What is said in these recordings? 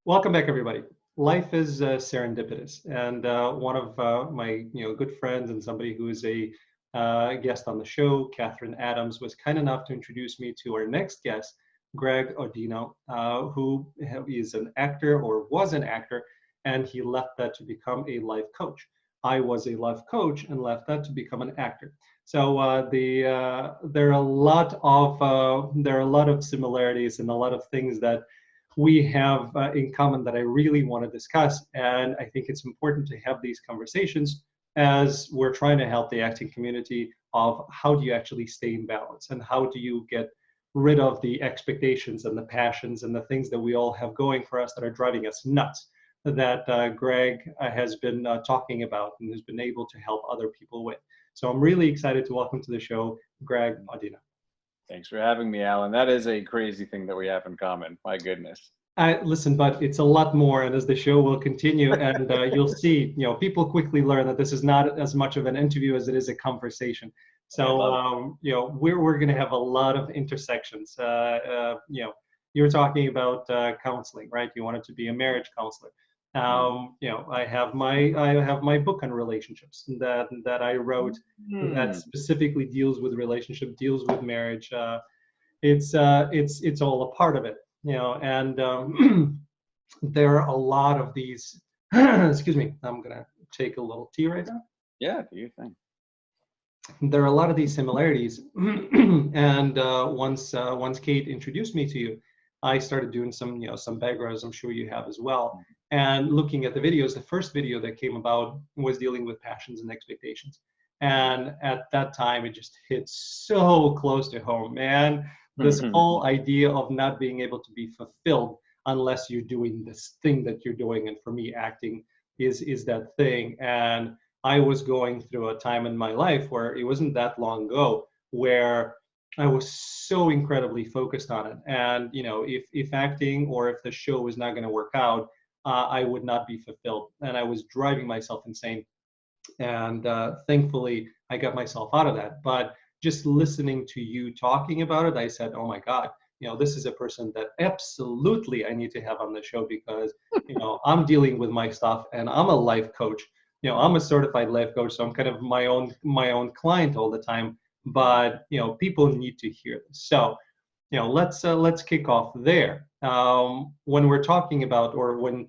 Welcome back, everybody. Life is serendipitous, and one of my good friends and somebody who is a guest on the show, Catherine Adams, was kind enough to introduce me to our next guest, Greg Audino, who is an actor or was an actor, and he left that to become a life coach. I was a life coach and left that to become an actor. So there are a lot of similarities and a lot of things that we have in common that I really want to discuss. And I think it's important to have these conversations as we're trying to help the acting community of how do you actually stay in balance and how do you get rid of the expectations and the passions and the things that we all have going for us that are driving us nuts that Greg has been talking about and has been able to help other people with. So I'm really excited to welcome to the show, Greg Audino. Thanks for having me, Alan. That is a crazy thing that we have in common. My goodness. Listen, but it's a lot more, and as the show will continue, and you'll see, people quickly learn that this is not as much of an interview as it is a conversation. So, we're going to have a lot of intersections. You're talking about counseling, right? You wanted to be a marriage counselor. I have my book on relationships that I wrote that specifically deals with relationship, deals with marriage. It's all a part of it, and there are a lot of these. Excuse me, I'm gonna take a little tea right now. Yeah, do your thing. There are a lot of these similarities, and once Kate introduced me to you, I started doing some backgrounds. I'm sure you have as well. And looking at the videos, the first video that came about was dealing with passions and expectations. And at that time, it just hit so close to home, man. This whole idea of not being able to be fulfilled unless you're doing this thing that you're doing. And for me, acting is that thing. And I was going through a time in my life where it wasn't that long ago where I was so incredibly focused on it. And if acting or if the show was not going to work out, I would not be fulfilled, and I was driving myself insane. And thankfully, I got myself out of that. But just listening to you talking about it, I said, "Oh my God, this is a person that absolutely I need to have on the show because I'm dealing with my stuff, and I'm a life coach. I'm a certified life coach, so I'm kind of my own client all the time. But people need to hear this. So let's kick off there. When we're talking about, or when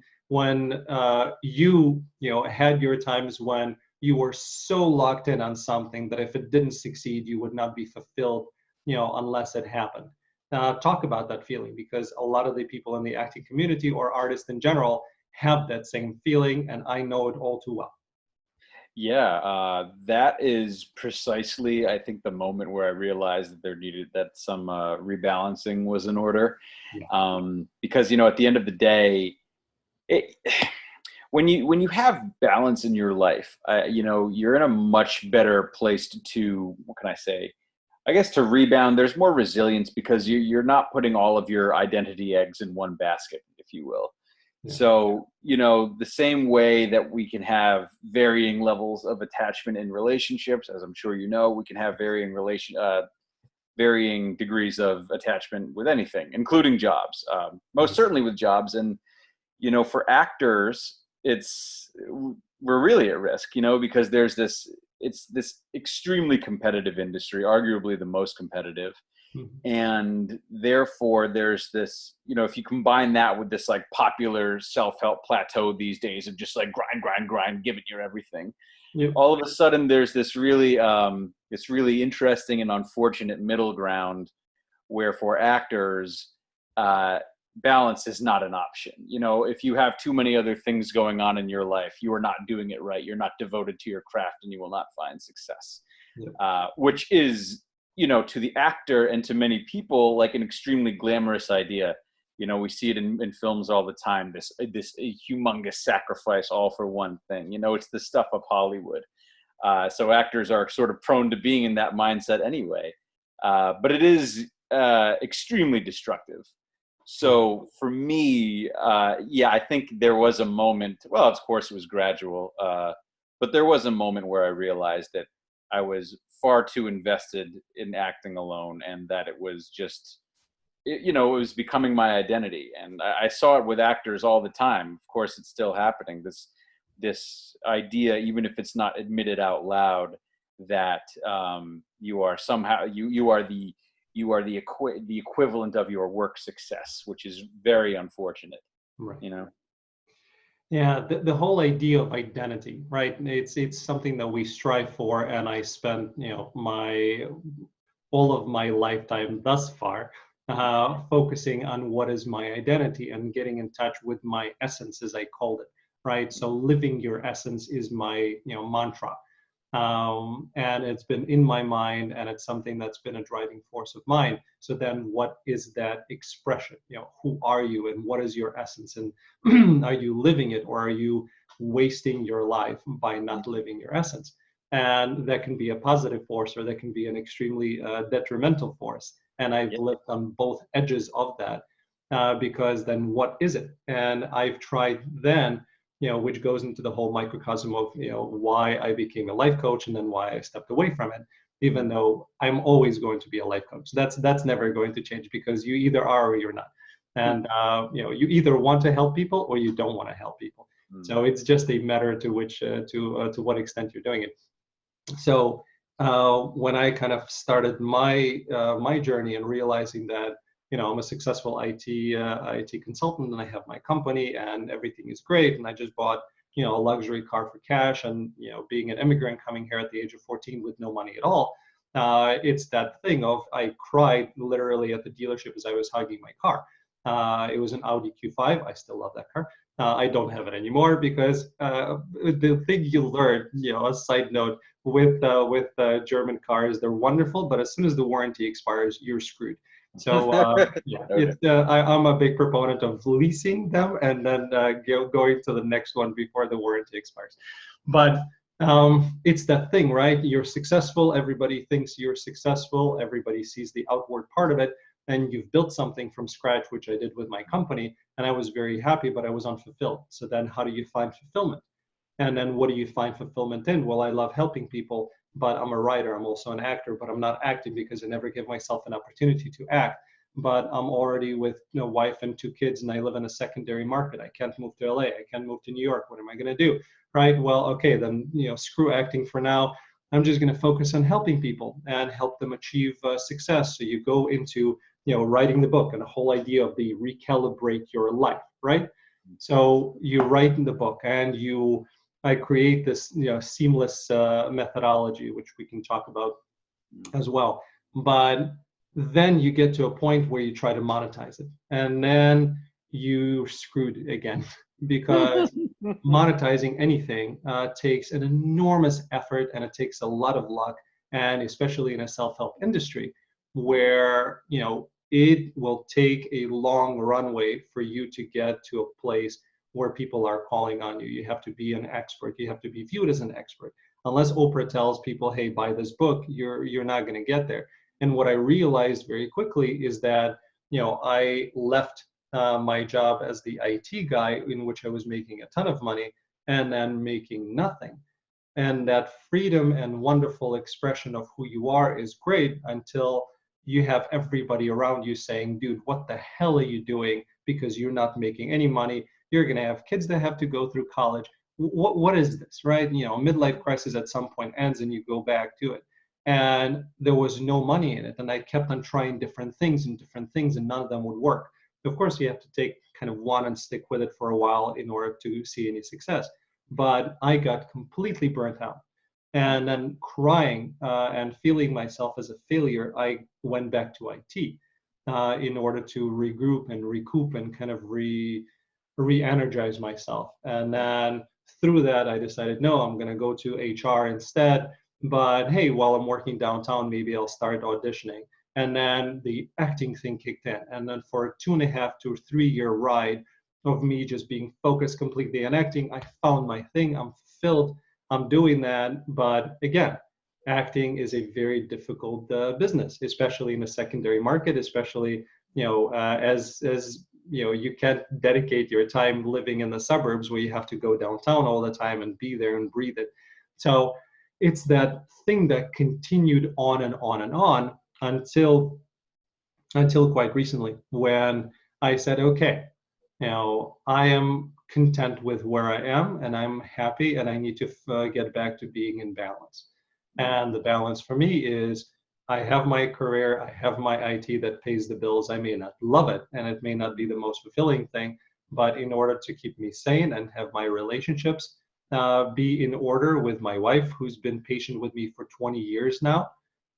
you had your times when you were so locked in on something that if it didn't succeed, you would not be fulfilled, unless it happened. Talk about that feeling, because a lot of the people in the acting community or artists in general have that same feeling, and I know it all too well. Yeah, that is precisely, I think, the moment where I realized that some rebalancing was in order. Yeah. Because at the end of the day, it, when you have balance in your life, you're in a much better place to what can I say? I guess to rebound. There's more resilience because you're not putting all of your identity eggs in one basket, if you will. Yeah. So, the same way that we can have varying levels of attachment in relationships, as I'm sure we can have varying degrees of attachment with anything, including jobs, most certainly with jobs. And, for actors, we're really at risk, because it's this extremely competitive industry, arguably the most competitive. And therefore there's this, if you combine that with this like popular self-help plateau these days of just like grind, give it your everything. Yep. All of a sudden there's this really interesting and unfortunate middle ground where for actors, balance is not an option. If you have too many other things going on in your life, you are not doing it right. You're not devoted to your craft and you will not find success. Yep. Which is, to the actor and to many people, like an extremely glamorous idea. We see it in films all the time, this humongous sacrifice all for one thing. It's the stuff of Hollywood. So actors are sort of prone to being in that mindset anyway. But it is extremely destructive. So for me, I think there was a moment, well, of course it was gradual, but there was a moment where I realized that I was far too invested in acting alone, and that it was just it was becoming my identity. And I saw it with actors all the time. Of course, it's still happening. This idea, even if it's not admitted out loud, that you are somehow you are the equivalent of your work success, which is very unfortunate. Right. You know. Yeah, the whole idea of identity, right? It's something that we strive for, and I spent, my all of my lifetime thus far focusing on what is my identity and getting in touch with my essence, as I called it, right? So living your essence is my, mantra. And it's been in my mind, and it's something that's been a driving force of mine. So then what is that expression? Who are you, and what is your essence, and are you living it, or are you wasting your life by not living your essence? And that can be a positive force, or that can be an extremely detrimental force. And I've lived on both edges of that, because then what is it? And I've tried then, which goes into the whole microcosm of, why I became a life coach, and then why I stepped away from it, even though I'm always going to be a life coach. That's never going to change, because you either are or you're not. And, you either want to help people or you don't want to help people. So it's just a matter to which, to what extent you're doing it. So when I kind of started my journey and realizing that, I'm a successful IT consultant, and I have my company and everything is great, and I just bought, a luxury car for cash, and, being an immigrant coming here at the age of 14 with no money at all, it's that thing of, I cried literally at the dealership as I was hugging my car. It was an Audi Q5. I still love that car. I don't have it anymore, because the thing you learn, a side note, with German cars, they're wonderful, but as soon as the warranty expires, you're screwed. So I'm a big proponent of leasing them, and then going to the next one before the warranty expires. But it's that thing, right? You're successful. Everybody thinks you're successful. Everybody sees the outward part of it. And you've built something from scratch, which I did with my company, and I was very happy, but I was unfulfilled. So then how do you find fulfillment? And then what do you find fulfillment in? Well, I love helping people, but I'm a writer. I'm also an actor, but I'm not acting because I never give myself an opportunity to act. But I'm already with wife and 2 kids, and I live in a secondary market. I can't move to LA. I can't move to New York. What am I going to do? Right? Well, okay, then screw acting for now. I'm just going to focus on helping people and help them achieve success. So you go into writing the book, and the whole idea of the recalibrate your life, right? So you write in the book, and I create this seamless methodology, which we can talk about as well. But then you get to a point where you try to monetize it, and then you screwed again, because monetizing anything takes an enormous effort, and it takes a lot of luck, and especially in a self-help industry where it will take a long runway for you to get to a place where people are calling on you. You have to be an expert. You have to be viewed as an expert. Unless Oprah tells people, hey, buy this book, you're not going to get there. And what I realized very quickly is that, I left my job as the IT guy, in which I was making a ton of money, and then making nothing. And that freedom and wonderful expression of who you are is great until you have everybody around you saying, dude, what the hell are you doing? Because you're not making any money. You're going to have kids that have to go through college. What is this, right? Midlife crisis at some point ends, and you go back to it. And there was no money in it. And I kept on trying different things, and none of them would work. Of course, you have to take kind of one and stick with it for a while in order to see any success. But I got completely burnt out. And then crying and feeling myself as a failure, I went back to IT in order to regroup and recoup and kind of re-energize myself. And then through that, I decided, no, I'm going to go to HR instead. But hey, while I'm working downtown, maybe I'll start auditioning. And then the acting thing kicked in. And then for a 2.5 to 3 year ride of me just being focused completely on acting, I found my thing. I'm fulfilled. I'm doing that. But again, acting is a very difficult business, especially in the secondary market, especially, as you can't dedicate your time living in the suburbs where you have to go downtown all the time and be there and breathe it. So it's that thing that continued on and on and on until until quite recently when I said, okay, I am content with where I am and I'm happy and I need to get back to being in balance. And the balance for me is I have my career, I have my IT that pays the bills. I may not love it and it may not be the most fulfilling thing, but in order to keep me sane and have my relationships be in order with my wife, who's been patient with me for 20 years now.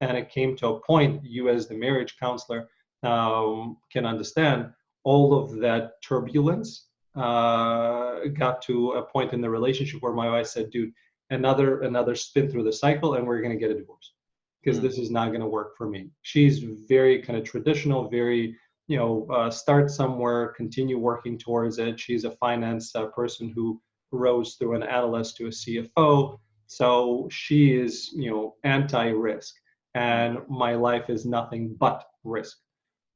And it came to a point, you as the marriage counselor can understand, all of that turbulence got to a point in the relationship where my wife said, dude, another spin through the cycle and we're going to get a divorce because this is not going to work for me. She's very kind of traditional, very, start somewhere, continue working towards it. She's a finance person who rose through an analyst to a CFO. So she is, anti-risk. And my life is nothing but risk.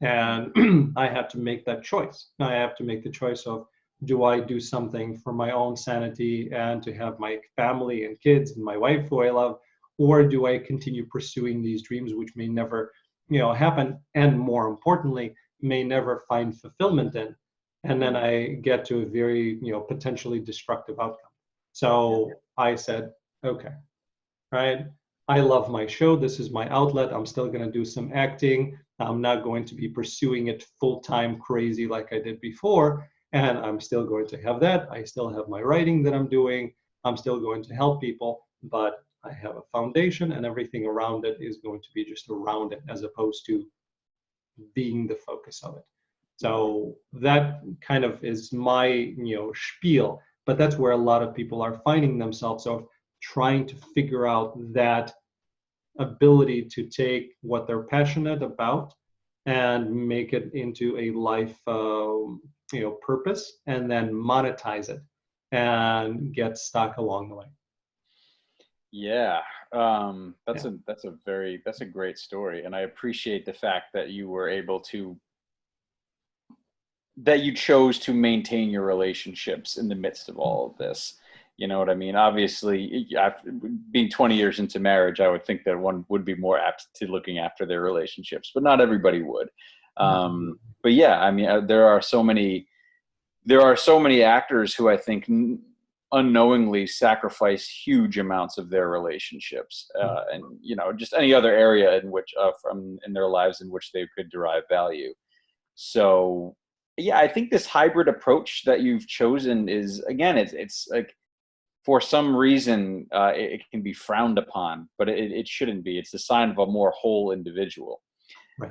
And I have to make that choice. I have to make the choice of, do I do something for my own sanity and to have my family and kids and my wife who I love, or do I continue pursuing these dreams which may never, happen, and more importantly, may never find fulfillment in, and then I get to a very, potentially destructive outcome. So I said, okay, right? I love my show. This is my outlet. I'm still going to do some acting. I'm not going to be pursuing it full-time crazy like I did before. And I'm still going to have that. I still have my writing that I'm doing. I'm still going to help people, but I have a foundation and everything around it is going to be just around it as opposed to being the focus of it. So that kind of is my, spiel, but that's where a lot of people are finding themselves of trying to figure out that ability to take what they're passionate about and make it into a life, purpose, and then monetize it and get stuck along the way. Yeah, that's a great story, and I appreciate the fact that you were able to that you chose to maintain your relationships in the midst of all of this. You know what I mean? Obviously, being 20 years into marriage, I would think that one would be more apt to looking after their relationships, but not everybody would. But yeah, I mean, there are so many actors who I think unknowingly sacrifice huge amounts of their relationships, and just any other area in which in their lives in which they could derive value. So yeah, I think this hybrid approach that you've chosen is, again, it's like, for some reason, it can be frowned upon, but it shouldn't be. It's a sign of a more whole individual. Right.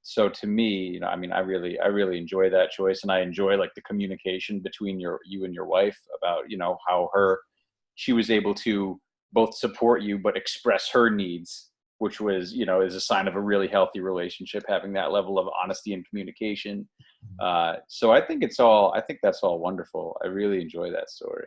So to me, I mean, I really enjoy that choice, and I enjoy like the communication between you and your wife about, how she was able to both support you but express her needs, which was, is a sign of a really healthy relationship, having that level of honesty and communication. So I think that's all wonderful. I really enjoy that story.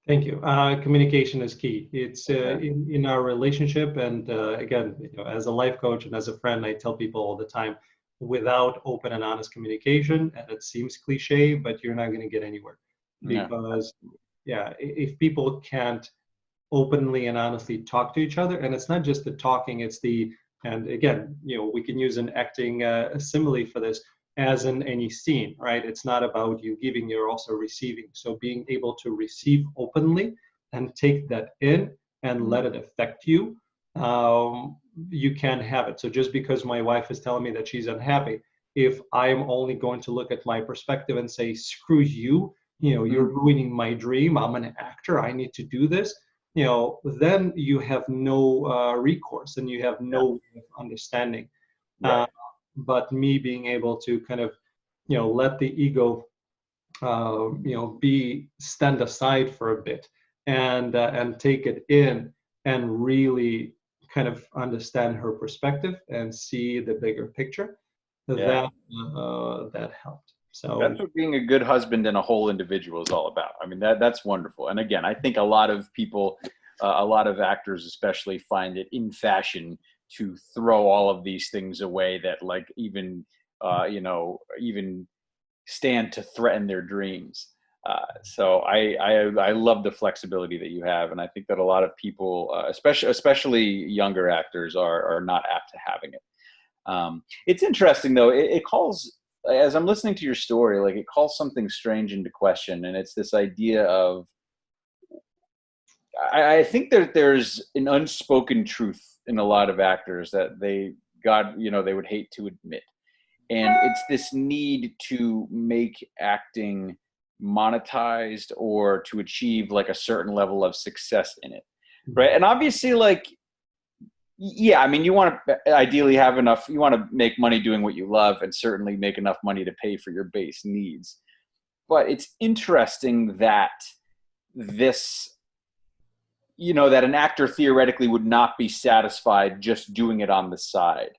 Thank you. Communication is key. It's in our relationship, and again, as a life coach and as a friend, I tell people all the time, without open and honest communication, and it seems cliche, but you're not going to get anywhere. Because, if people can't openly and honestly talk to each other, and it's not just the talking, and again, we can use an acting simile for this, as in any scene, right? It's not about you giving, you're also receiving. So being able to receive openly and take that in and let it affect you, you can have it. So just because my wife is telling me that she's unhappy, if I'm only going to look at my perspective and say, screw you, you're ruining my dream, I'm an actor, I need to do this, then you have no recourse and you have no understanding. Right. But me being able to kind of, let the ego, stand aside for a bit and take it in and really kind of understand her perspective and see the bigger picture, that helped. So that's what being a good husband and a whole individual is all about. I mean, that's wonderful. And again, I think a lot of people, a lot of actors especially, find it in fashion to throw all of these things away that like even stand to threaten their dreams. So I love the flexibility that you have, and I think that a lot of people, especially younger actors, are not apt to having it. It's interesting though. It calls, as I'm listening to your story, like it calls something strange into question, and it's this idea of, I think that there's an unspoken truth in a lot of actors that they would hate to admit. And it's this need to make acting monetized or to achieve like a certain level of success in it. Right. And obviously, like, yeah, I mean, you want to ideally have enough, you want to make money doing what you love and certainly make enough money to pay for your base needs. But it's interesting that this, that an actor theoretically would not be satisfied just doing it on the side.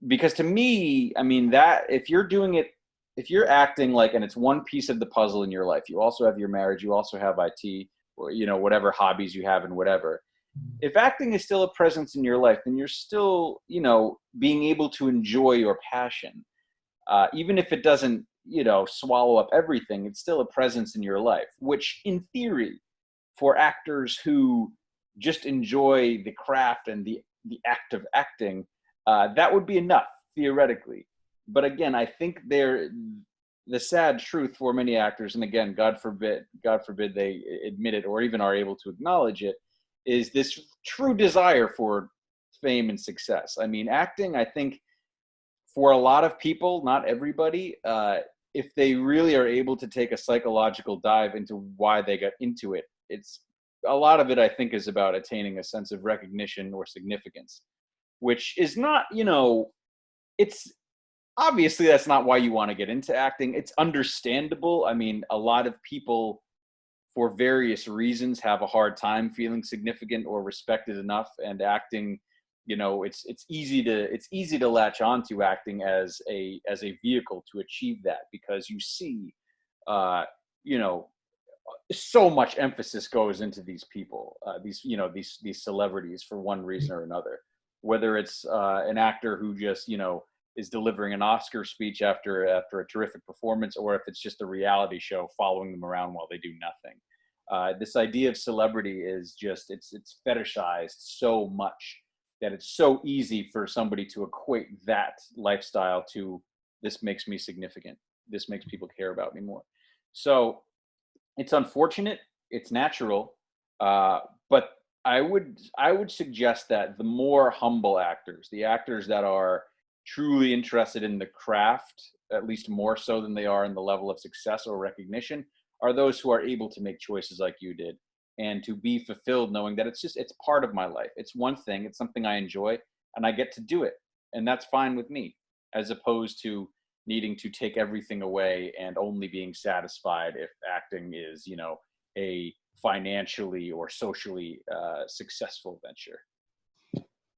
Because to me, I mean, that if you're doing it, if you're acting like, and it's one piece of the puzzle in your life, you also have your marriage, you also have IT, or, whatever hobbies you have and whatever. If acting is still a presence in your life, then you're still, being able to enjoy your passion. Even if it doesn't, swallow up everything, it's still a presence in your life, which in theory, for actors who just enjoy the craft and the act of acting, that would be enough theoretically. But again, I think the sad truth for many actors, and again, God forbid they admit it or even are able to acknowledge it, is this true desire for fame and success. I mean, acting, I think for a lot of people, not everybody, if they really are able to take a psychological dive into why they got into it, it's a lot of it, I think, is about attaining a sense of recognition or significance, which is not, it's obviously that's not why you want to get into acting. It's understandable. I mean, a lot of people for various reasons have a hard time feeling significant or respected enough, and acting, it's easy to latch onto acting as a vehicle to achieve that, because you see, so much emphasis goes into these people, these celebrities for one reason or another, whether it's an actor who just, is delivering an Oscar speech after a terrific performance, or if it's just a reality show following them around while they do nothing. This idea of celebrity is just, it's fetishized so much that it's so easy for somebody to equate that lifestyle to, this makes me significant, this makes people care about me more. So it's unfortunate, it's natural, but I would suggest that the more humble actors, the actors that are truly interested in the craft, at least more so than they are in the level of success or recognition, are those who are able to make choices like you did, and to be fulfilled knowing that it's part of my life. It's one thing, it's something I enjoy, and I get to do it. And that's fine with me, as opposed to needing to take everything away and only being satisfied if acting is, a financially or socially successful venture.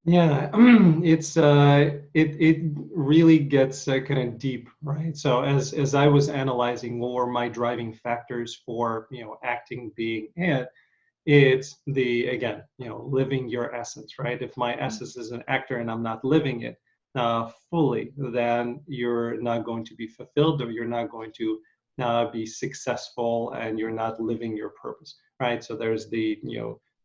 Yeah, it really gets kind of deep, right? So as I was analyzing what were my driving factors for acting being it, it's again living your essence, right? If my essence is an actor and I'm not living it fully, then you're not going to be fulfilled, or you're not going to be successful, and you're not living your purpose, right? So there's the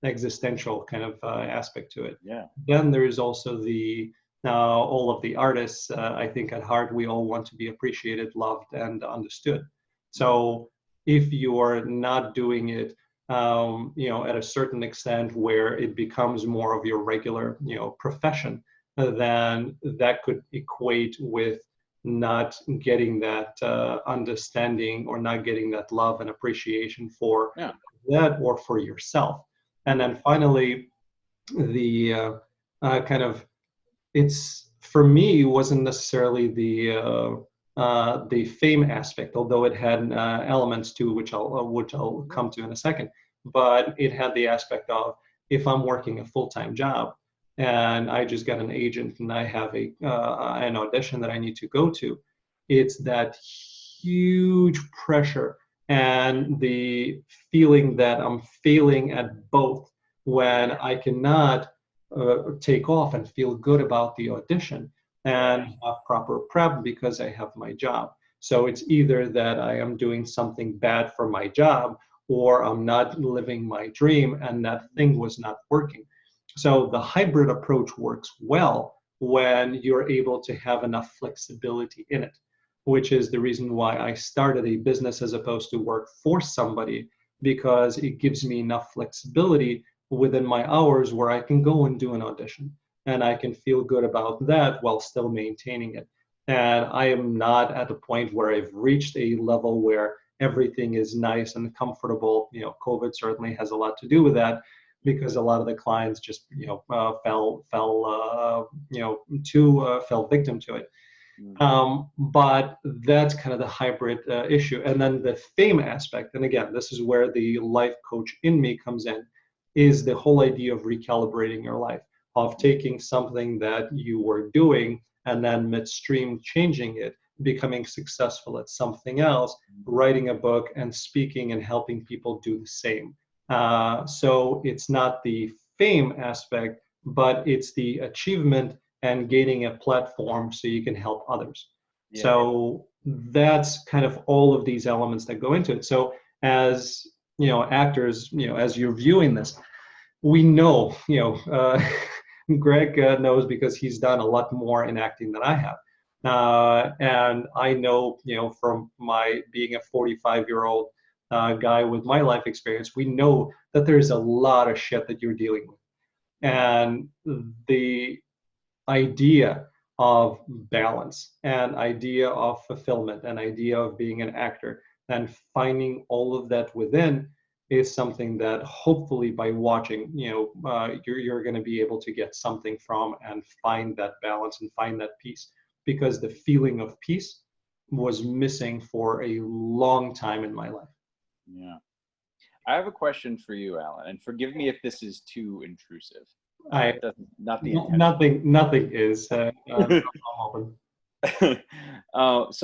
existential kind of aspect to it. Yeah. Then there's also the all of the artists. I think at heart we all want to be appreciated, loved, and understood. So if you are not doing it, at a certain extent where it becomes more of your regular, profession, then that could equate with not getting that understanding, or not getting that love and appreciation for that, or for yourself. And then finally, the kind of, it's, for me, wasn't necessarily the fame aspect, although it had elements too, which I'll come to in a second. But it had the aspect of, if I'm working a full-time job and I just got an agent and I have an audition that I need to go to, it's that huge pressure and the feeling that I'm failing at both, when I cannot take off and feel good about the audition and have proper prep because I have my job. So it's either that I am doing something bad for my job, or I'm not living my dream and that thing was not working. So the hybrid approach works well when you're able to have enough flexibility in it, which is the reason why I started a business as opposed to work for somebody, because it gives me enough flexibility within my hours where I can go and do an audition and I can feel good about that while still maintaining it. And I am not at the point where I've reached a level where everything is nice and comfortable. COVID certainly has a lot to do with that, because a lot of the clients just fell victim to it. But that's kind of the hybrid issue. And then the fame aspect, and again, this is where the life coach in me comes in, is the whole idea of recalibrating your life, of taking something that you were doing and then midstream changing it, becoming successful at something else, writing a book and speaking and helping people do the same. So it's not the fame aspect, but it's the achievement and gaining a platform so you can help others. Yeah. So that's kind of all of these elements that go into it. So as actors, as you're viewing this, we know, Greg knows because he's done a lot more in acting than I have. And I know, from my being a 45-year-old guy with my life experience, we know that there's a lot of shit that you're dealing with. And the idea of balance and idea of fulfillment and idea of being an actor and finding all of that within is something that hopefully by watching, you're going to be able to get something from and find that balance and find that peace, because the feeling of peace was missing for a long time in my life. Yeah. I have a question for you, Alan, and forgive me if this is too intrusive. Nothing is. So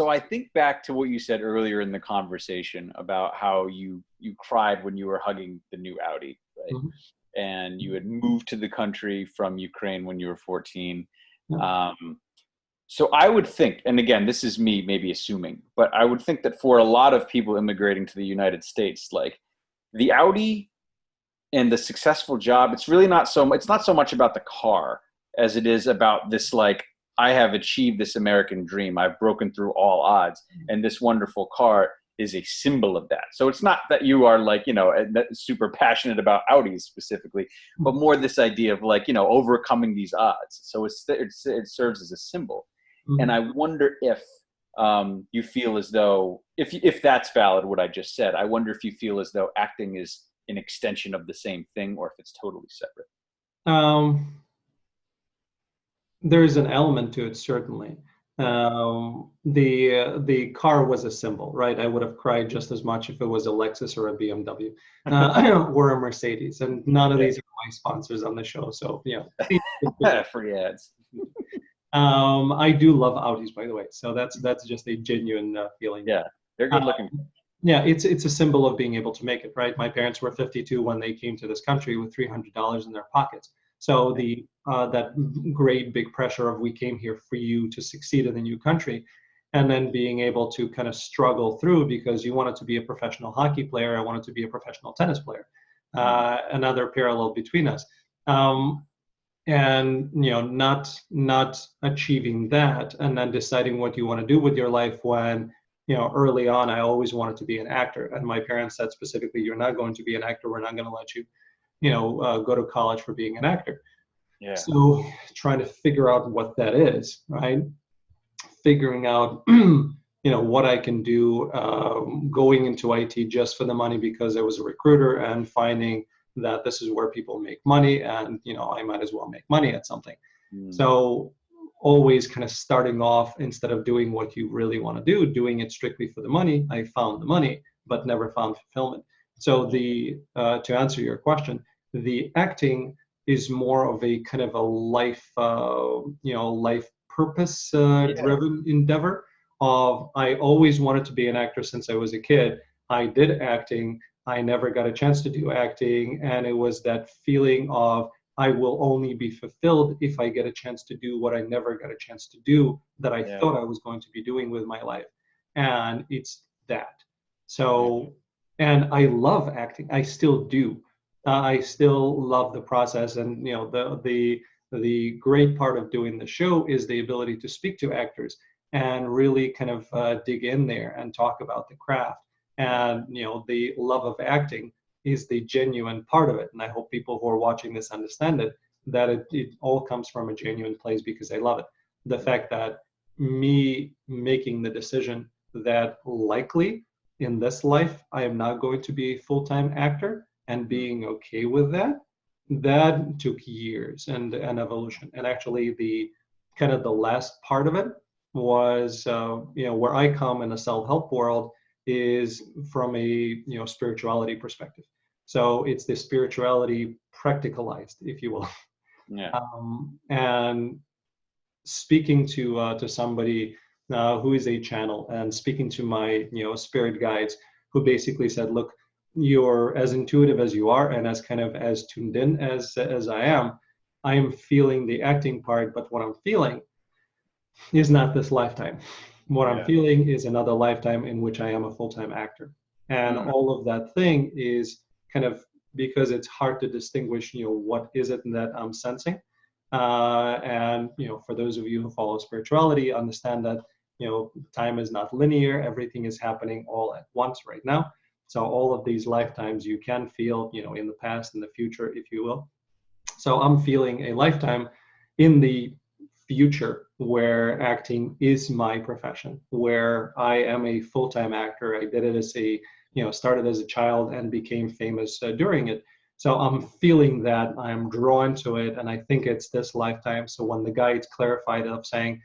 I think back to what you said earlier in the conversation about how you cried when you were hugging the new Audi, right? Mm-hmm. And you had moved to the country from Ukraine when you were 14. Mm-hmm. So I would think, and again, this is me maybe assuming, but I would think that for a lot of people immigrating to the United States, like the Audi and the successful job, it's not so much about the car as it is about this, like, I have achieved this American dream. I've broken through all odds. And this wonderful car is a symbol of that. So it's not that you are like, super passionate about Audis specifically, but more this idea of like, overcoming these odds. So it serves as a symbol. Mm-hmm. And I wonder if you feel as though, if that's valid, what I just said, I wonder if you feel as though acting is an extension of the same thing or if it's totally separate. There's an element to it, certainly. The car was a symbol, right? I would have cried just as much if it was a Lexus or a BMW or a Mercedes, and none of these are my sponsors on the show, so free ads. I do love Audis, by the way, so that's just a genuine feeling. Yeah, they're good looking. Yeah, it's a symbol of being able to make it, right? My parents were 52 when they came to this country with $300 in their pockets. So that great big pressure of we came here for you to succeed in the new country, and then being able to kind of struggle through because you wanted to be a professional hockey player, I wanted to be a professional tennis player. Another parallel between us. And not achieving that, and then deciding what you want to do with your life when early on I always wanted to be an actor, and my parents said specifically, you're not going to be an actor, we're not going to let you go to college for being an actor. Yeah. So trying to figure out what that is, right? Figuring out, what I can do, going into IT just for the money because I was a recruiter, and finding that this is where people make money, and I might as well make money at something. So always kind of starting off, instead of doing what you really want to do, doing it strictly for the money. I found the money, but never found fulfillment. So to answer your question, the acting is more of a kind of a life, life purpose driven endeavor. I always wanted to be an actor since I was a kid. I did acting. I never got a chance to do acting, and it was that feeling of I will only be fulfilled if I get a chance to do what I never got a chance to do that I thought I was going to be doing with my life, and it's that. So, and I love acting. I still do. I still love the process, and the the great part of doing the show is the ability to speak to actors and really kind of dig in there and talk about the craft. And the love of acting is the genuine part of it. And I hope people who are watching this understand it, that it all comes from a genuine place because I love it. The fact that me making the decision that likely in this life I am not going to be a full-time actor and being okay with that took years and an evolution. And actually the kind of the last part of it was where I come in the self-help world is from a spirituality perspective. So it's the spirituality practicalized, if you will. Yeah. And speaking to somebody who is a channel, and speaking to my spirit guides, who basically said, look, you're as intuitive as you are and as kind of as tuned in as I am feeling the acting part, but what I'm feeling is not this lifetime. What I'm feeling is another lifetime in which I am a full-time actor. And all of that thing is kind of, because it's hard to distinguish, what is it that I'm sensing. And for those of you who follow spirituality, understand that time is not linear. Everything is happening all at once right now. So all of these lifetimes you can feel, in the past and the future, if you will. So I'm feeling a lifetime in the future where acting is my profession, where I am a full-time actor. I did it as a, started as a child and became famous during it. So I'm feeling that I'm drawn to it, and I think it's this lifetime. So when the guides clarified it of saying,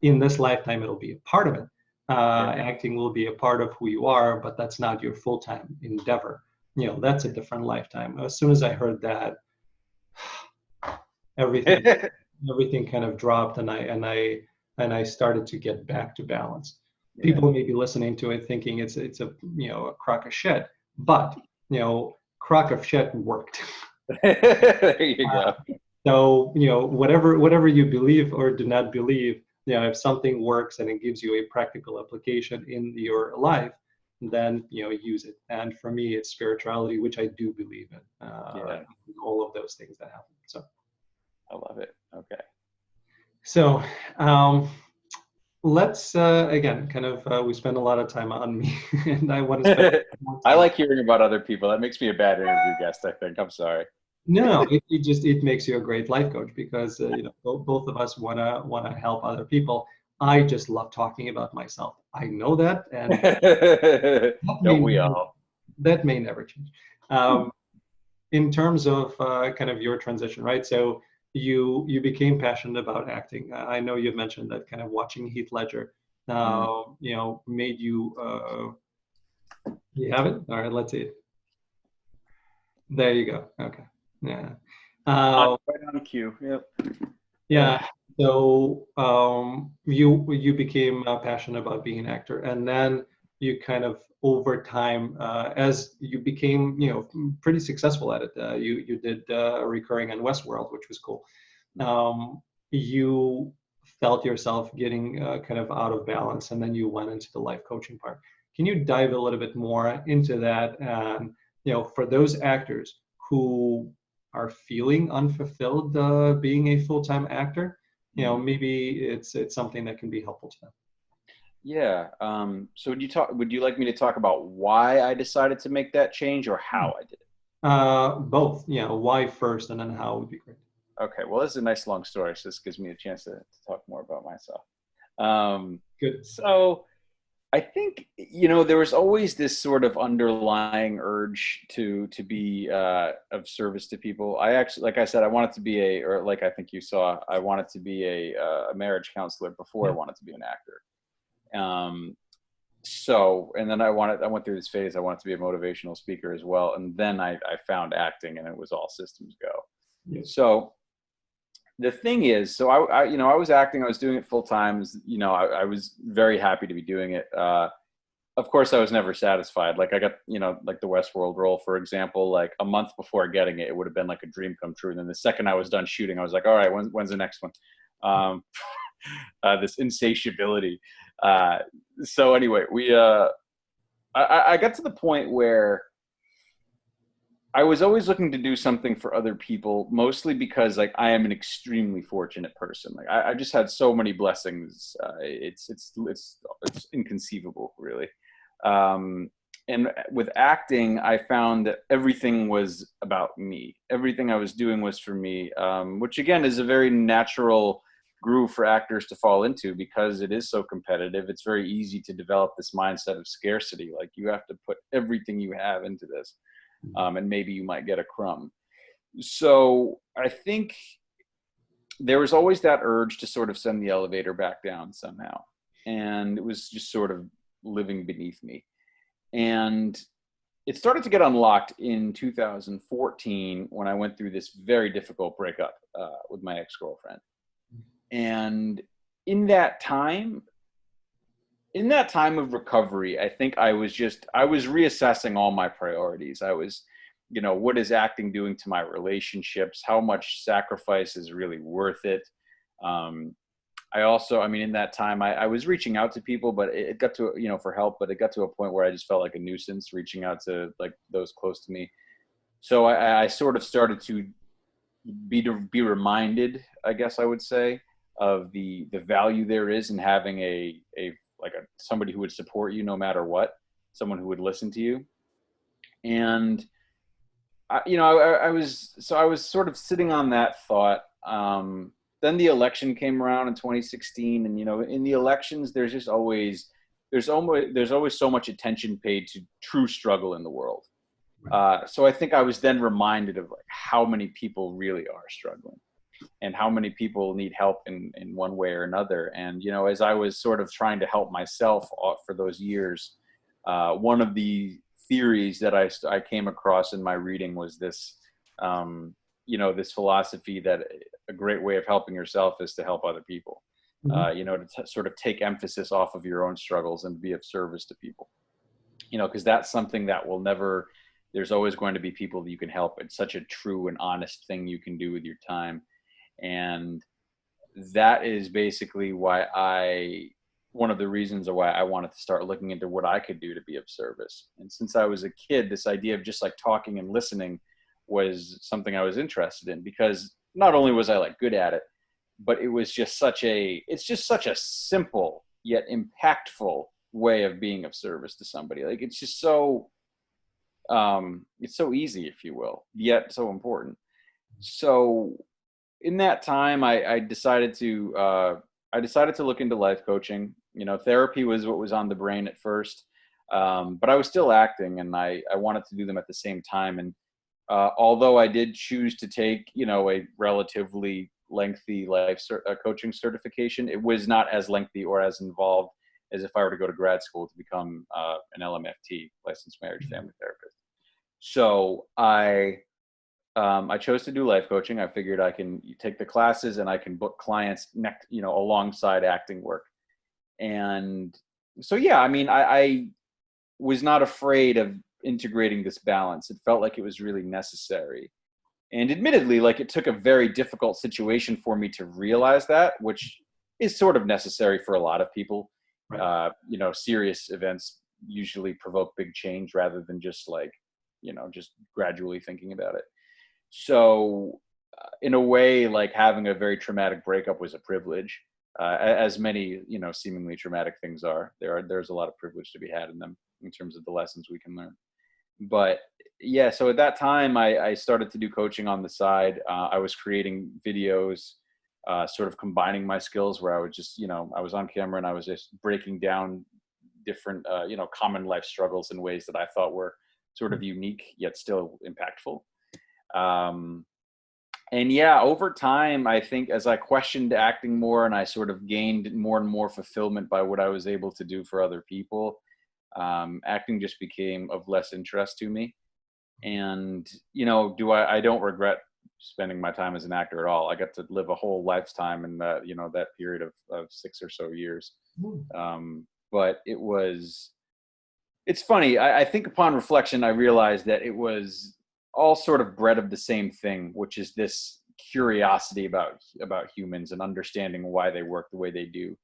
in this lifetime, it'll be a part of it. Acting will be a part of who you are, but that's not your full-time endeavor. That's a different lifetime. As soon as I heard that, everything kind of dropped, and I started to get back to balance. People may be listening to it thinking it's a crock of shit, but crock of shit worked. There you go. So whatever you believe or do not believe, if something works and it gives you a practical application in your life, then use it. And for me, it's spirituality, which I do believe in. All of those things that happen. So I love it. Okay. So let's again kind of we spend a lot of time on me, and I want to spend more time. I like hearing about other people. That makes me a bad interview guest, I think. I'm sorry. No, it makes you a great life coach, because both of us wanna help other people. I just love talking about myself. I know that, and don't we all? That may never change. In terms of kind of your transition, right? So you became passionate about acting. I know you've mentioned that kind of watching Heath Ledger, made you. You have it? All right, let's see it. There you go. Okay. Yeah. Right on cue. Yep. Yeah. So you became passionate about being an actor, and then you kind of over time, as you became pretty successful at it, you did recurring on Westworld, which was cool. You felt yourself getting kind of out of balance, and then you went into the life coaching part. Can you dive a little bit more into that? And for those actors who are feeling unfulfilled being a full-time actor, maybe it's something that can be helpful to them. Yeah. So would you like me to talk about why I decided to make that change, or how I did it? Both. Why first, and then how would be great. Okay. Well, this is a nice long story, so this gives me a chance to talk more about myself. Good. So I think, there was always this sort of underlying urge to be of service to people. I actually, like I said, I wanted to be or like I think you saw, I wanted to be a marriage counselor before I wanted to be an actor. And then I went through this phase. I wanted to be a motivational speaker as well. And then I found acting, and it was all systems go. Yeah. So the thing is, so I was acting, I was doing it full time. I was very happy to be doing it. Of course I was never satisfied. Like I got, like the Westworld role, for example, like a month before getting it, it would have been like a dream come true. And then the second I was done shooting, I was like, all right, when's the next one? This insatiability. So anyway, I got to the point where I was always looking to do something for other people, mostly because like I am an extremely fortunate person. Like I just had so many blessings. It's inconceivable, really. Um, and with acting, I found that everything was about me. Everything I was doing was for me, which again is a very natural groove for actors to fall into because it is so competitive. It's very easy to develop this mindset of scarcity. Like you have to put everything you have into this, and maybe you might get a crumb. So I think there was always that urge to sort of send the elevator back down somehow. And it was just sort of living beneath me. And it started to get unlocked in 2014 when I went through this very difficult breakup with my ex-girlfriend. And in that time, of recovery, I think I was reassessing all my priorities. I was, what is acting doing to my relationships? How much sacrifice is really worth it? I also, in that time, I was reaching out to people, but it got to, for help, but it got to a point where I just felt like a nuisance reaching out to like those close to me. So I sort of started to be reminded, I guess I would say, of the value there is in having somebody who would support you no matter what, someone who would listen to you. And I was sort of sitting on that thought. Then the election came around in 2016, and in the elections, there's always so much attention paid to true struggle in the world. So I think I was then reminded of like how many people really are struggling, and how many people need help in one way or another. And as I was sort of trying to help myself for those years, one of the theories that I came across in my reading was this, this philosophy that a great way of helping yourself is to help other people. To sort of take emphasis off of your own struggles and be of service to people. Because that's something that will never. There's always going to be people that you can help. It's such a true and honest thing you can do with your time. And that is basically one of the reasons why I wanted to start looking into what I could do to be of service. And since I was a kid, this idea of just like talking and listening was something I was interested in, because not only was I like good at it, but it was just such a simple yet impactful way of being of service to somebody. Like it's just it's so easy, if you will, yet so important. So in that time, I decided to look into life coaching. Therapy was what was on the brain at first, but I was still acting, and I wanted to do them at the same time. And although I did choose to take a relatively lengthy life coaching certification, it was not as lengthy or as involved as if I were to go to grad school to become an LMFT, licensed marriage family therapist. So I chose to do life coaching. I figured I can take the classes and I can book clients alongside acting work. And so, yeah, I was not afraid of integrating this balance. It felt like it was really necessary. And admittedly, like it took a very difficult situation for me to realize that, which is sort of necessary for a lot of people. Right. Serious events usually provoke big change rather than just like, just gradually thinking about it. So in a way, like having a very traumatic breakup was a privilege, as many, seemingly traumatic things are. There's a lot of privilege to be had in them in terms of the lessons we can learn. But yeah, so at that time, I started to do coaching on the side. I was creating videos, sort of combining my skills where I would just, I was on camera and I was just breaking down different, common life struggles in ways that I thought were sort of unique yet still impactful. And yeah, over time, I think as I questioned acting more and I sort of gained more and more fulfillment by what I was able to do for other people, acting just became of less interest to me. And, I don't regret spending my time as an actor at all. I got to live a whole lifetime in that, that period of 6 or so years. But it's funny. I think upon reflection, I realized that it was all sort of bred of the same thing, which is this curiosity about humans and understanding why they work the way they do.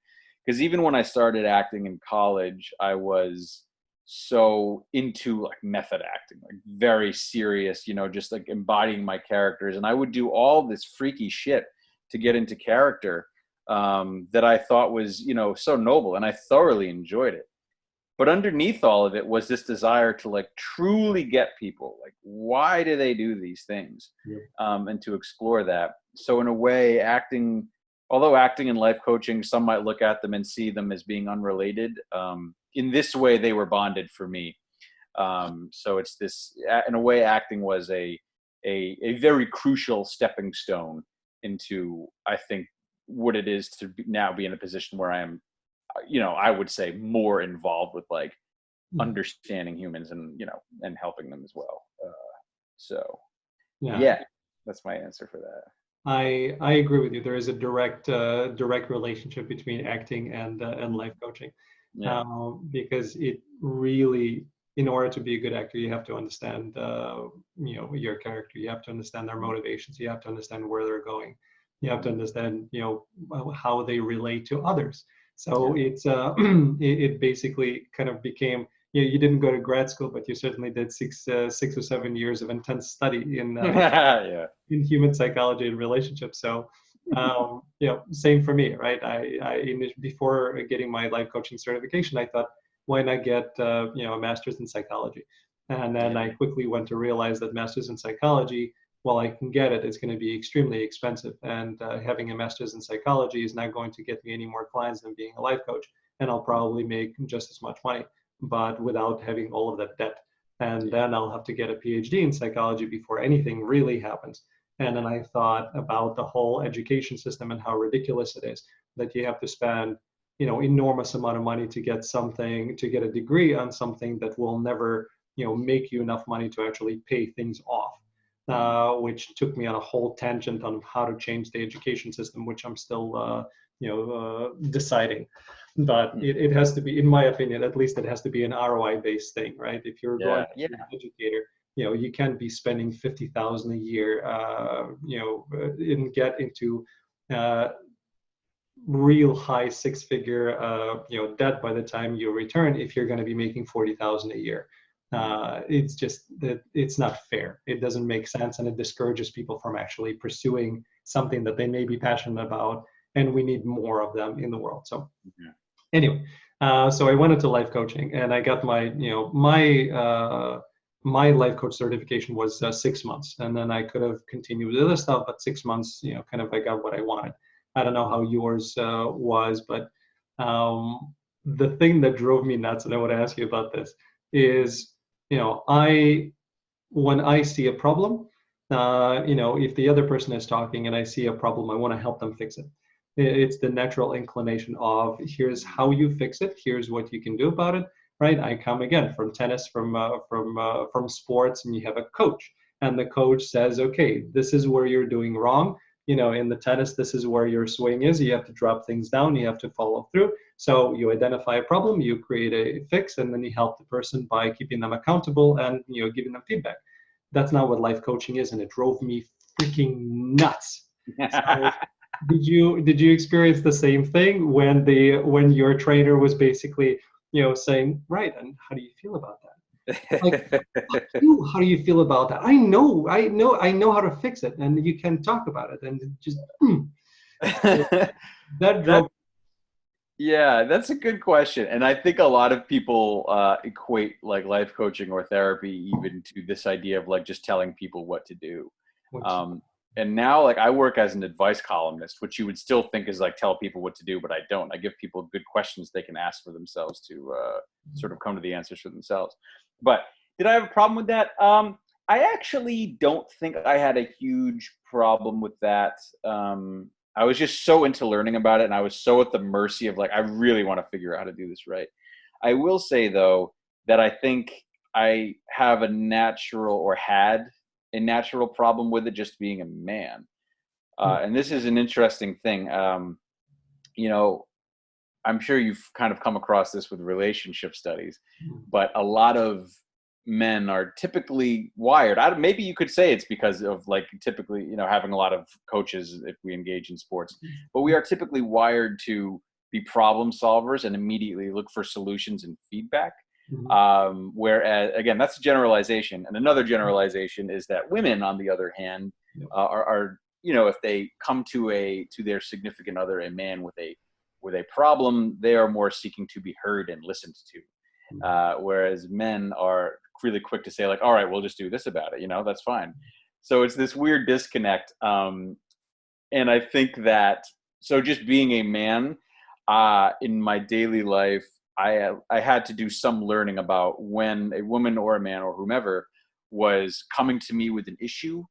Because even when I started acting in college, I was so into like method acting, like very serious, just like embodying my characters. And I would do all this freaky shit to get into character, that I thought was, so noble, and I thoroughly enjoyed it. But underneath all of it was this desire to like truly get people, like, why do they do these things? Yeah. And to explore that. So in a way, although acting and life coaching, some might look at them and see them as being unrelated. In this way, they were bonded for me. So it's this, in a way, acting was a very crucial stepping stone into, I think, what it is to now be in a position where I am, I would say more involved with like understanding humans and, and helping them as well. So yeah, that's my answer for that. I agree with you. There is a direct relationship between acting and life coaching, because it really, in order to be a good actor, you have to understand your character. You have to understand their motivations. You have to understand where they're going. You have to understand how they relate to others. So it's it basically kind of became, you didn't go to grad school, but you certainly did 6 or 7 years of intense study in in human psychology and relationships. So same for me, right? Before getting my life coaching certification, I thought, why not get a master's in psychology? And then I quickly went to realize that master's in psychology, while I can get it, it's going to be extremely expensive. And having a master's in psychology is not going to get me any more clients than being a life coach. And I'll probably make just as much money, but without having all of that debt. And then I'll have to get a PhD in psychology before anything really happens. And then I thought about the whole education system and how ridiculous it is that you have to spend, enormous amount of money to get a degree on something that will never, make you enough money to actually pay things off. Which took me on a whole tangent on how to change the education system, which I'm still, deciding. But it has to be, in my opinion, at least it has to be an ROI-based thing, right? If you're going to be an educator, you can't be spending $50,000 a year, and get into real high six-figure, debt by the time you return if you're going to be making $40,000 a year. It's just that it's not fair. It doesn't make sense, and it discourages people from actually pursuing something that they may be passionate about, and we need more of them in the world. So anyway, so I went into life coaching, and I got my my life coach certification was 6 months, and then I could have continued with other stuff, but 6 months, kind of I got what I wanted. I don't know how yours was, but the thing that drove me nuts, and I want to ask you about this, is when I see a problem, if the other person is talking and I see a problem, I want to help them fix it. It's the natural inclination of, here's how you fix it, here's what you can do about it, right? I come again from tennis, from sports, and you have a coach, and the coach says, okay, this is where you're doing wrong. In the tennis, this is where your swing is. You have to drop things down. You have to follow through. So you identify a problem, you create a fix, and then you help the person by keeping them accountable and giving them feedback. That's not what life coaching is, and it drove me freaking nuts. So did you experience the same thing when your trainer was basically saying, right, and how do you feel about that? Like, how do you feel about that? I know how to fix it, and you can talk about it, and just that drove. Yeah, that's a good question. And I think a lot of people equate like life coaching or therapy even to this idea of like just telling people what to do. And now like I work as an advice columnist, which you would still think is like tell people what to do, but I don't. I give people good questions they can ask for themselves to sort of come to the answers for themselves. But did I have a problem with that? I actually don't think I had a huge problem with that. I was just so into learning about it, and I was so at the mercy of like, I really want to figure out how to do this right. I will say though, that I think I have had a natural problem with it just being a man. And this is an interesting thing. I'm sure you've kind of come across this with relationship studies, but a lot of men are typically wired. Maybe you could say it's because of like typically, having a lot of coaches if we engage in sports, but we are typically wired to be problem solvers and immediately look for solutions and feedback. Mhm. Whereas, again, that's a generalization. And another generalization is that women, on the other hand, Yep. are if they come to their significant other, a man with a problem, they are more seeking to be heard and listened to. Whereas men are really quick to say, like, all right, we'll just do this about it. That's fine. So it's this weird disconnect. And I think that, so just being a man, in my daily life, I had to do some learning about when a woman or a man or whomever was coming to me with an issue,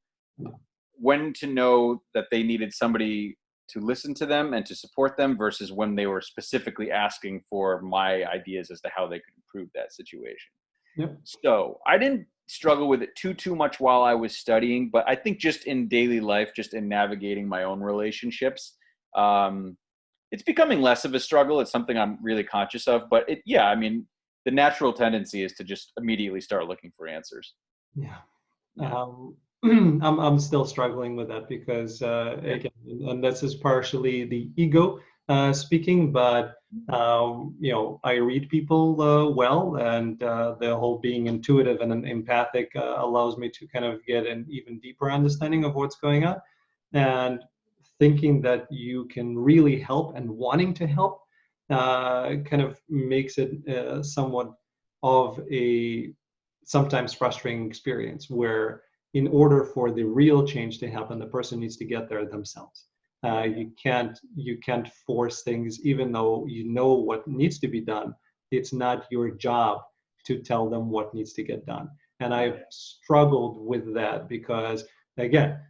when to know that they needed somebody to listen to them and to support them versus when they were specifically asking for my ideas as to how they could improve that situation. Yep. So I didn't struggle with it too much while I was studying, but I think just in daily life, just in navigating my own relationships, it's becoming less of a struggle. It's something I'm really conscious of, but the natural tendency is to just immediately start looking for answers. Yeah. Yeah. I'm still struggling with that because again, and this is partially the ego speaking, but I read people well, and the whole being intuitive and empathic allows me to kind of get an even deeper understanding of what's going on, and thinking that you can really help and wanting to help kind of makes it somewhat of a sometimes frustrating experience where in order for the real change to happen, the person needs to get there themselves. You can't force things, even though you know what needs to be done. It's not your job to tell them what needs to get done. And I've struggled with that because, again,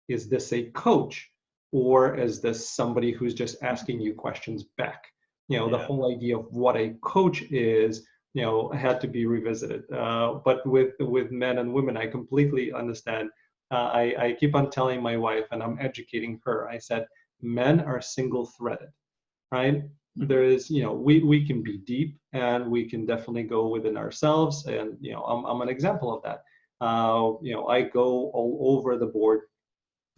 is this a coach or is this somebody who's just asking you questions back? The whole idea of what a coach is, had to be revisited. But with men and women, I completely understand. I keep on telling my wife, and I'm educating her. I said, men are single-threaded, right? There is, we can be deep, and we can definitely go within ourselves. And I'm an example of that. I go all over the board,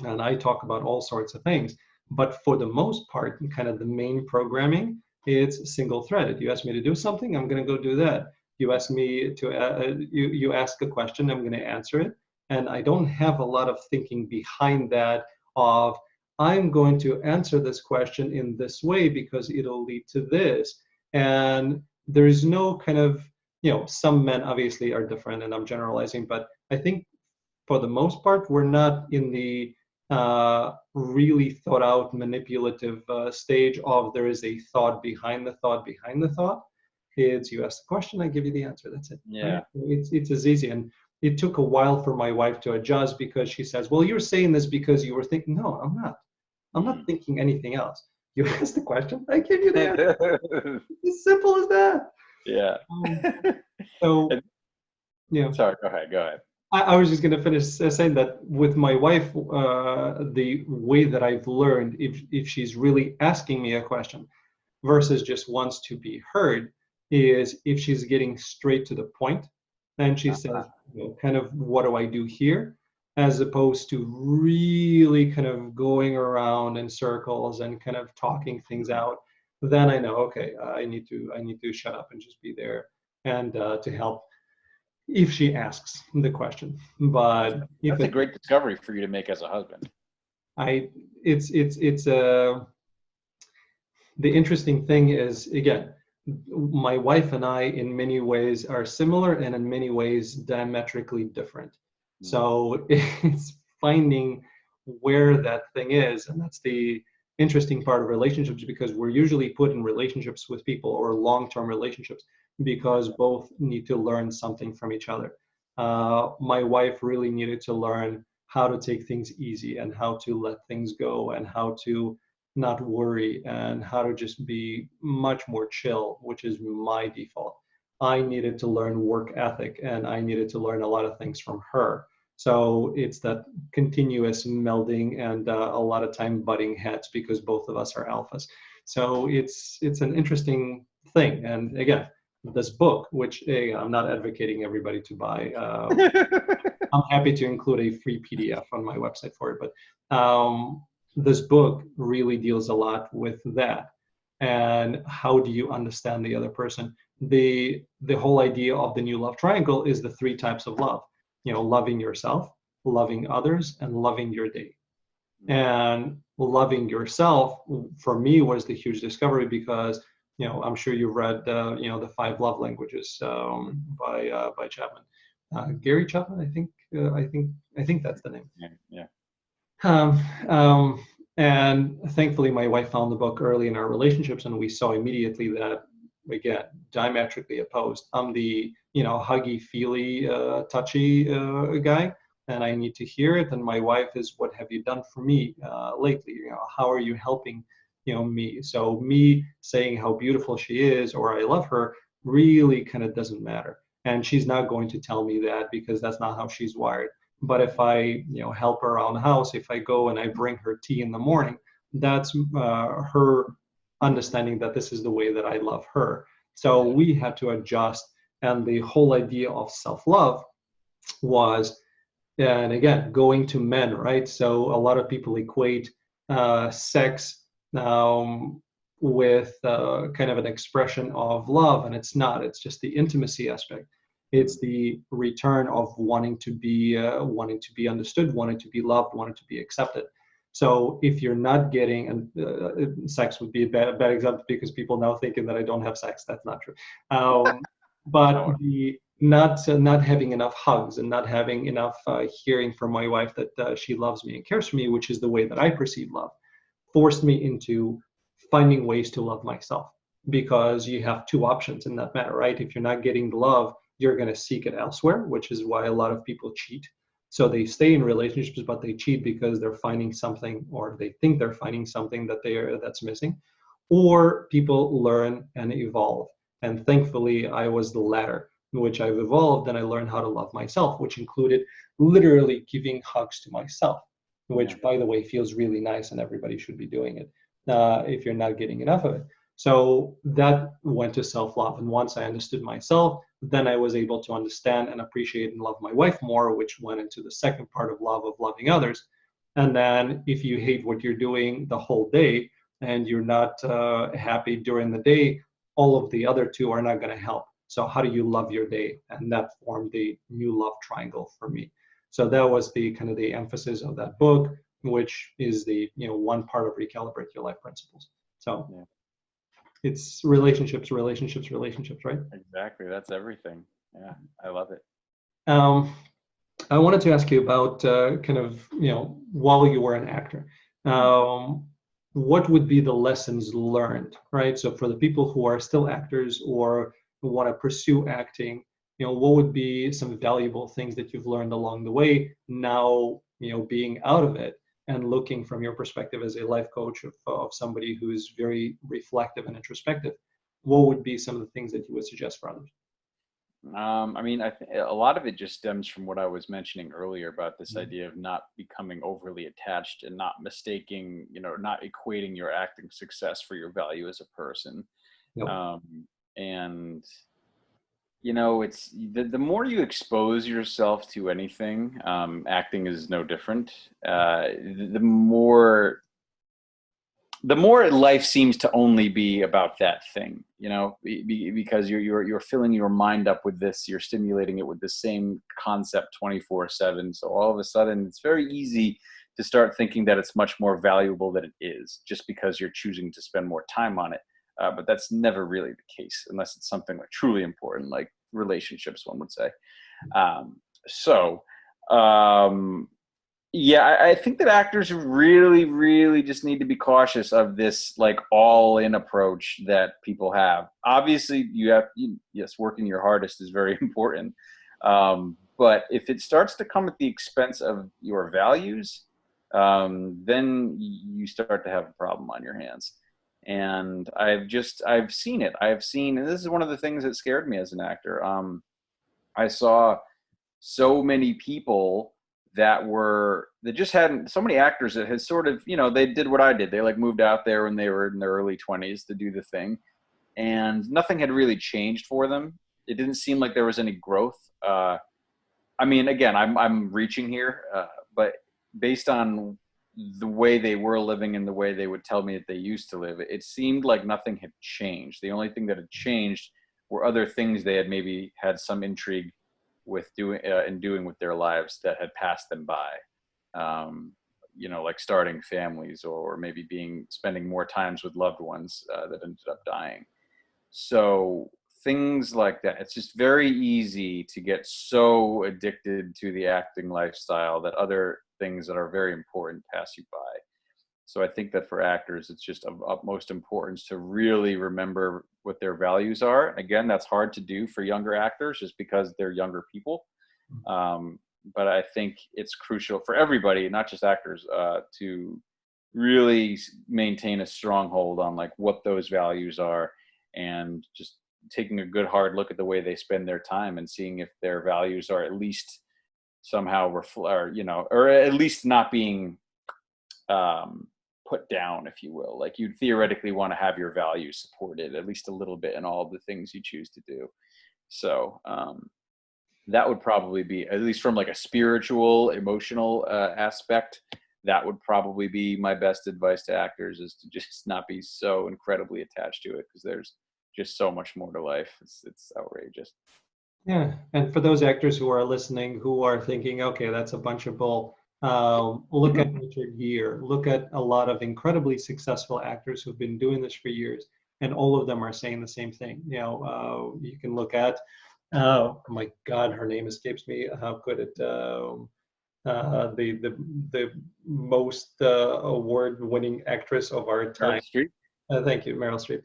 and I talk about all sorts of things. But for the most part, kind of the main programming, it's single-threaded. You ask me to do something, I'm going to go do that. You ask me to, you ask a question, I'm going to answer it. And I don't have a lot of thinking behind that of, I'm going to answer this question in this way because it'll lead to this. And there's no kind of, some men obviously are different, and I'm generalizing, but I think for the most part, we're not in the really thought out manipulative stage of there is a thought behind the thought behind the thought. It's you ask the question, I give you the answer. That's it. Yeah. Right? It's as easy. And it took a while for my wife to adjust because she says, well, you're saying this because you were thinking. No, I'm not. I'm not thinking anything else. You asked the question, I give you the answer. As simple as that. Yeah. So, Sorry, go ahead. I was just going to finish saying that with my wife, the way that I've learned, if she's really asking me a question versus just wants to be heard, is if she's getting straight to the point, and she says, kind of, what do I do here? As opposed to really kind of going around in circles and kind of talking things out, then I know, okay, I need to shut up and just be there and to help if she asks the question. But if that's a great discovery for you to make as a husband. It's the interesting thing is, again, my wife and I in many ways are similar and in many ways diametrically different. So it's finding where that thing is, and that's the interesting part of relationships, because we're usually put in relationships with people or long-term relationships because both need to learn something from each other. My wife really needed to learn how to take things easy and how to let things go and how to not worry and how to just be much more chill, which is my default. I needed to learn work ethic and I needed to learn a lot of things from her. So it's that continuous melding and a lot of time butting heads because both of us are alphas. So it's an interesting thing. And again, this book, which I'm not advocating everybody to buy. I'm happy to include a free PDF on my website for it, but this book really deals a lot with that. And how do you understand the other person? the whole idea of the new love triangle is the three types of love. Loving yourself, loving others, and loving your day. And loving yourself for me was the huge discovery, because I'm sure you've read the Five Love Languages by Chapman, Gary Chapman, I think that's the name. Yeah. Um, um, and thankfully, my wife found the book early in our relationships, and we saw immediately that, again, diametrically opposed. I'm the huggy, feely, touchy guy, and I need to hear it. And my wife is, what have you done for me lately? How are you helping me? So me saying how beautiful she is or I love her really kind of doesn't matter. And she's not going to tell me that, because that's not how she's wired. But if I help her around the house, if I go and I bring her tea in the morning, that's her understanding that this is the way that I love her. So we had to adjust. And the whole idea of self-love was, and again, going to men, right? So a lot of people equate sex with kind of an expression of love, and it's not. It's just the intimacy aspect. It's the return of wanting to be understood, wanting to be loved, wanting to be accepted. So if you're not getting, and sex would be a bad example, because people now thinking that I don't have sex. That's not true. But the not having enough hugs and not having enough hearing from my wife that she loves me and cares for me, which is the way that I perceive love, forced me into finding ways to love myself. Because you have two options in that matter, right? If you're not getting the love, you're going to seek it elsewhere, which is why a lot of people cheat. So they stay in relationships, but they cheat because they're finding something, or they think they're finding something that's missing. Or people learn and evolve. And thankfully, I was the latter, in which I've evolved and I learned how to love myself, which included literally giving hugs to myself, which, by the way, feels really nice, and everybody should be doing it if you're not getting enough of it. So that went to self-love. And once I understood myself, then I was able to understand and appreciate and love my wife more, which went into the second part of love, of loving others. And then if you hate what you're doing the whole day and you're not happy during the day, all of the other two are not going to help. So how do you love your day? And that formed the new love triangle for me. So that was the kind of the emphasis of that book, which is the one part of Recalibrate Your Life Principles. So it's relationships, right? Exactly. That's everything. Yeah, I love it. I wanted to ask you about kind of, while you were an actor, what would be the lessons learned, right? So for the people who are still actors or who want to pursue acting, what would be some valuable things that you've learned along the way now, being out of it and looking from your perspective as a life coach of somebody who's very reflective and introspective? What would be some of the things that you would suggest for others? I mean, a lot of it just stems from what I was mentioning earlier about this idea of not becoming overly attached and not mistaking, not equating your acting success for your value as a person. Yep. And it's the more you expose yourself to anything, acting is no different. The more life seems to only be about that thing, because you're filling your mind up with this, you're stimulating it with the same concept 24/7. So all of a sudden, it's very easy to start thinking that it's much more valuable than it is, just because you're choosing to spend more time on it. But that's never really the case, unless it's something like truly important, like relationships, one would say. Yeah, I think that actors really, really just need to be cautious of this like all-in approach that people have. Obviously, yes, working your hardest is very important. But if it starts to come at the expense of your values, then you start to have a problem on your hands. And I've seen it. And this is one of the things that scared me as an actor. I saw so many people that just hadn't, so many actors that had sort of, they did what I did. They like moved out there when they were in their early 20s to do the thing, and nothing had really changed for them. It didn't seem like there was any growth. I mean, again, I'm reaching here, but based on the way they were living and the way they would tell me that they used to live, it seemed like nothing had changed. The only thing that had changed were other things they had maybe had some intrigue with doing with their lives that had passed them by. Like starting families, or maybe spending more times with loved ones that ended up dying. So things like that. It's just very easy to get so addicted to the acting lifestyle that other things that are very important pass you by. So I think that for actors, it's just of utmost importance to really remember what their values are. Again, that's hard to do for younger actors just because they're younger people. But I think it's crucial for everybody, not just actors, to really maintain a stronghold on like what those values are, and just taking a good hard look at the way they spend their time and seeing if their values are at least somehow or at least not being put down, if you will. Like, you'd theoretically want to have your values supported at least a little bit in all of the things you choose to do. So that would probably be, at least from like a spiritual, emotional aspect, that would probably be my best advice to actors, is to just not be so incredibly attached to it, because there's just so much more to life. It's outrageous. Yeah, and for those actors who are listening, who are thinking, okay, that's a bunch of bull, look at Richard Gere, look at a lot of incredibly successful actors who've been doing this for years, and all of them are saying the same thing. You can look at, oh my God, her name escapes me. How could it? The most award-winning actress of our time. Meryl Streep. Thank you, Meryl Streep.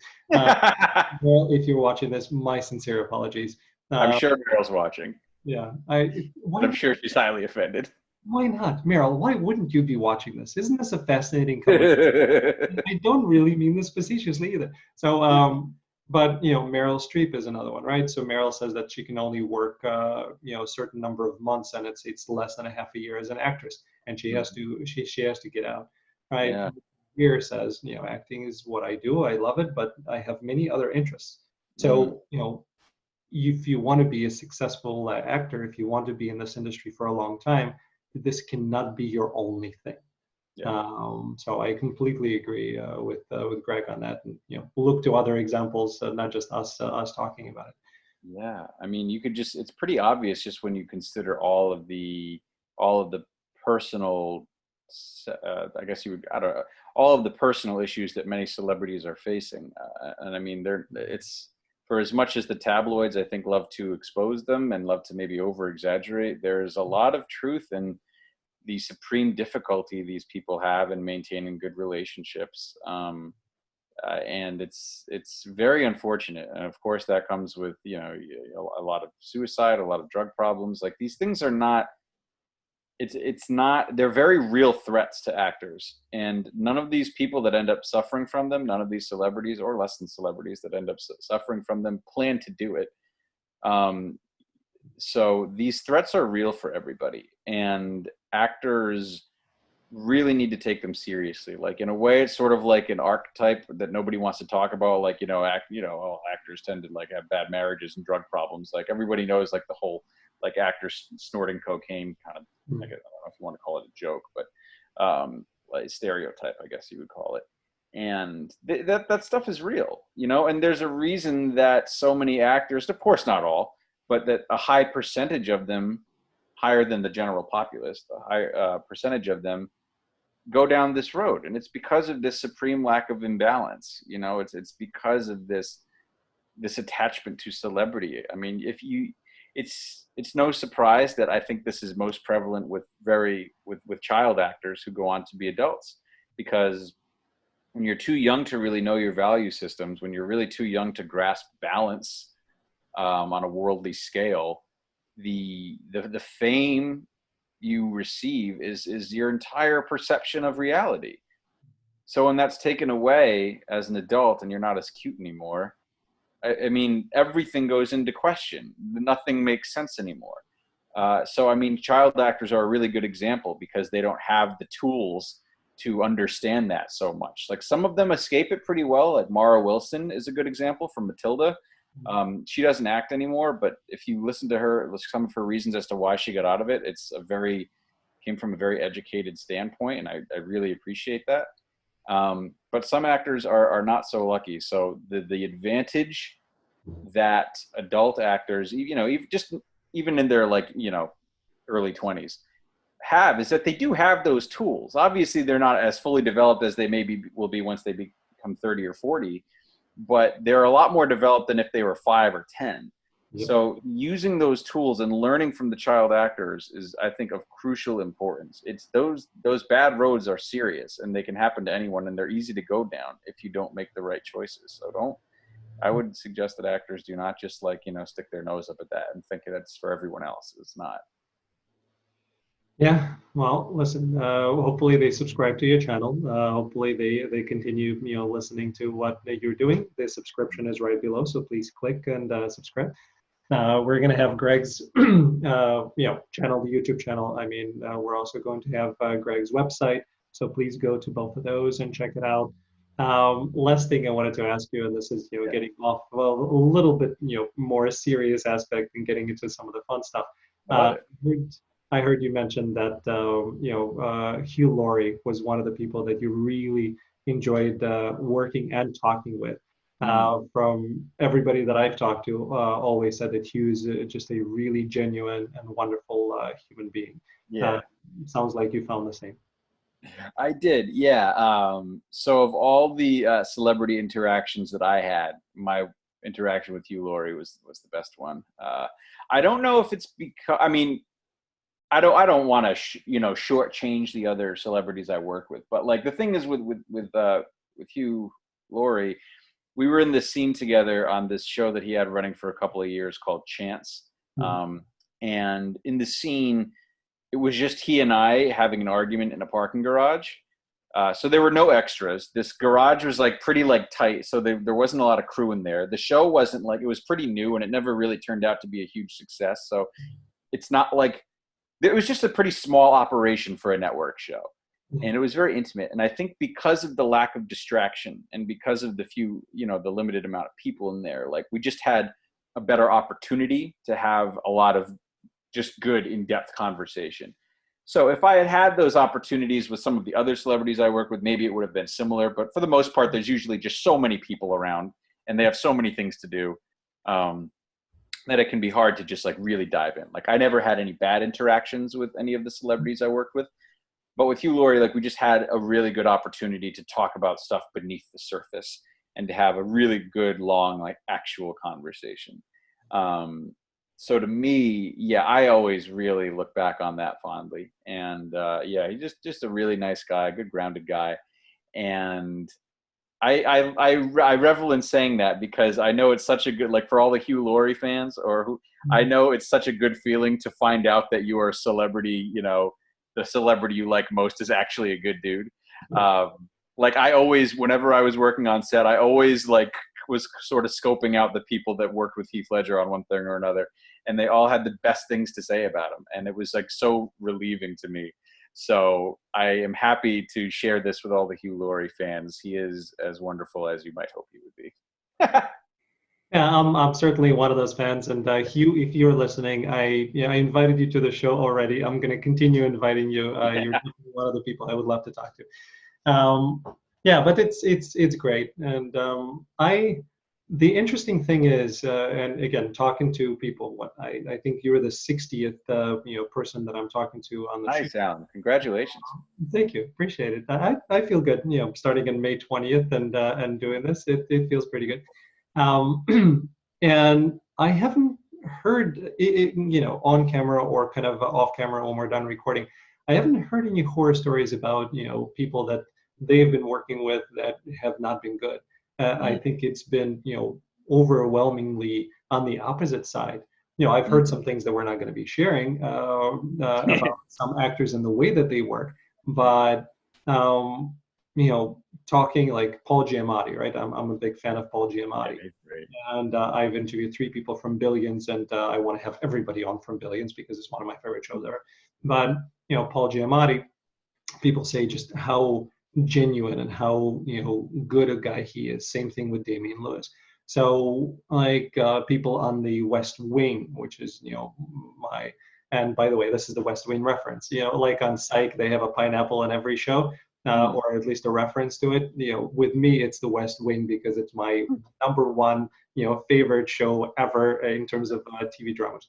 Well, if you're watching this, my sincere apologies. I'm sure Meryl's watching. Yeah, I'm sure she's highly offended. Why not, Meryl? Why wouldn't you be watching this? Isn't this a fascinating conversation? I don't really mean this facetiously either. So, but Meryl Streep is another one, right? So Meryl says that she can only work, a certain number of months, and it's less than a half a year as an actress, and she has to get out, right? Yeah. Here says, acting is what I do. I love it, but I have many other interests. So, if you want to be a successful actor, if you want to be in this industry for a long time, this cannot be your only thing. Yeah. So I completely agree with Greg on that, and look to other examples, not just us talking about it. Yeah, I mean, it's pretty obvious just when you consider all of the personal, I guess all of the personal issues that many celebrities are facing, and I mean, it's, for as much as the tabloids, I think, love to expose them and love to maybe over exaggerate, there's a lot of truth in the supreme difficulty these people have in maintaining good relationships. And it's very unfortunate. And of course that comes with, a lot of suicide, a lot of drug problems. Like, these things are not, they're very real threats to actors. And none of these people that end up suffering from them, none of these celebrities or less than celebrities that end up suffering from them, plan to do it. So these threats are real for everybody, and actors really need to take them seriously. Like, in a way, it's sort of like an archetype that nobody wants to talk about. Like, actors tend to like have bad marriages and drug problems. Like, everybody knows like the whole like actors snorting cocaine kind of, like, I don't know if you want to call it a joke, but like stereotype, I guess you would call it. And that stuff is real, and there's a reason that so many actors, of course not all, but that a high percentage of them, higher than the general populace, the high percentage of them go down this road. And it's because of this supreme lack of imbalance. It's because of this attachment to celebrity. I mean, it's no surprise that I think this is most prevalent with child actors who go on to be adults, because when you're too young to really know your value systems, when you're really too young to grasp balance on a worldly scale, the fame you receive is your entire perception of reality. So when that's taken away as an adult and you're not as cute anymore, I mean, everything goes into question. Nothing makes sense anymore. So I mean, child actors are a really good example because they don't have the tools to understand that so much. Like, some of them escape it pretty well. Like Mara Wilson is a good example from Matilda. She doesn't act anymore, but if you listen to her, some of her reasons as to why she got out of it, came from a very educated standpoint, and I really appreciate that. But some actors are not so lucky. So the advantage that adult actors, even in their early 20s, have, is that they do have those tools. Obviously, they're not as fully developed as they maybe will be once they become 30 or 40, but they're a lot more developed than if they were 5 or 10. Yep. So using those tools and learning from the child actors is, I think, of crucial importance. It's those bad roads are serious, and they can happen to anyone, and they're easy to go down if you don't make the right choices. So I would suggest that actors do not just stick their nose up at that and think that's for everyone else. It's not. Yeah, well, listen, hopefully they subscribe to your channel. Hopefully they continue, listening to what you're doing. The subscription is right below, so please click and subscribe. We're going to have Greg's, channel, the YouTube channel. I mean, we're also going to have Greg's website, so please go to both of those and check it out. Last thing I wanted to ask you, and this is, getting off a little bit, more serious aspect and getting into some of the fun stuff. I heard you mention that Hugh Laurie was one of the people that you really enjoyed working and talking with. From everybody that I've talked to, always said that Hugh's just a really genuine and wonderful human being. Yeah. Sounds like you found the same. I did, yeah. So of all the celebrity interactions that I had, my interaction with Hugh Laurie was the best one. I don't know if it's because, I don't want to shortchange the other celebrities I work with, but the thing is with Hugh Laurie, we were in this scene together on this show that he had running for a couple of years called Chance, and in the scene, it was just he and I having an argument in a parking garage. So there were no extras. This garage was pretty tight, so there wasn't a lot of crew in there. The show wasn't it was pretty new, and it never really turned out to be a huge success. So it's not it was just a pretty small operation for a network show, and it was very intimate. And I think because of the lack of distraction and because of the few, the limited amount of people in there, we just had a better opportunity to have a lot of just good in-depth conversation. So if I had those opportunities with some of the other celebrities I work with, maybe it would have been similar. But for the most part, there's usually just so many people around, and they have so many things to do. That it can be hard to just really dive in. I never had any bad interactions with any of the celebrities I worked with, but with Hugh Laurie, we just had a really good opportunity to talk about stuff beneath the surface and to have a really good, long, actual conversation. So to me, yeah, I always really look back on that fondly. And yeah, he's just a really nice guy, a good grounded guy. And I revel in saying that because I know it's such a good, for all the Hugh Laurie fans I know it's such a good feeling to find out that you are a celebrity, the celebrity you like most is actually a good dude. I always, whenever I was working on set, I always was sort of scoping out the people that worked with Heath Ledger on one thing or another, and they all had the best things to say about him. And it was so relieving to me. So I am happy to share this with all the Hugh Laurie fans. He is as wonderful as you might hope he would be. Yeah, I'm certainly one of those fans. And Hugh, if you're listening, I invited you to the show already. I'm going to continue inviting you. You're one of the people I would love to talk to. Yeah, but it's great. And the interesting thing is, and again, talking to people, I think you're the 60th person that I'm talking to on the show. Nice, Alan. Congratulations. Thank you, appreciate it. I feel good. Starting in May 20th and doing this, it feels pretty good. And I haven't heard on camera or kind of off camera when we're done recording. I haven't heard any horror stories about people that they've been working with that have not been good. I think it's been, overwhelmingly on the opposite side. I've heard some things that we're not going to be sharing about some actors and the way that they work, but talking like Paul Giamatti, right? I'm a big fan of Paul Giamatti, right. And I've interviewed 3 people from Billions, and I want to have everybody on from Billions because it's one of my favorite shows ever. But Paul Giamatti, people say just how genuine and how good a guy he is. Same thing with Damian Lewis. So people on the West Wing, which is and by the way, this is the West Wing reference. On Psych, they have a pineapple in every show. or at least a reference to it. With me, it's The West Wing because it's my number one, favorite show ever in terms of TV dramas.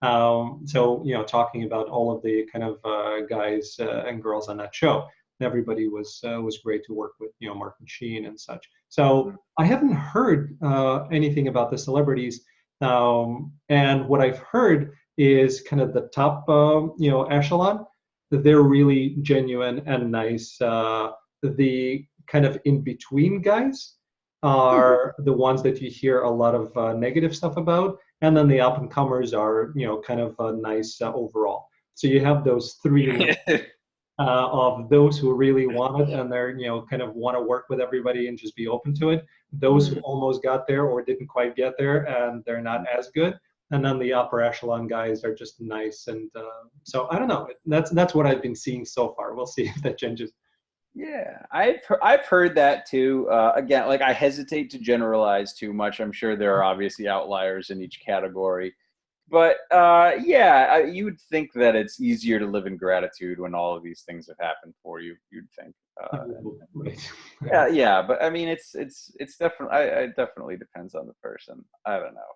So, talking about all of the kind of guys and girls on that show, everybody was great to work with, Martin Sheen and such. So I haven't heard anything about the celebrities, and what I've heard is kind of the top, echelon. That they're really genuine and nice. The kind of in between guys are the ones that you hear a lot of negative stuff about, and then the up and comers are, kind of nice overall. So you have those three of those who really want it and they're, kind of want to work with everybody and just be open to it. Those who almost got there or didn't quite get there and they're not as good. And then the upper echelon guys are just nice. And so I don't know. That's what I've been seeing so far. We'll see if that changes. Yeah, I've heard that too. Again, like I hesitate to generalize too much. I'm sure there are obviously outliers in each category. But you would think that it's easier to live in gratitude when all of these things have happened for you. You'd think. Right. Yeah. But I mean, it's definitely. It definitely depends on the person. I don't know.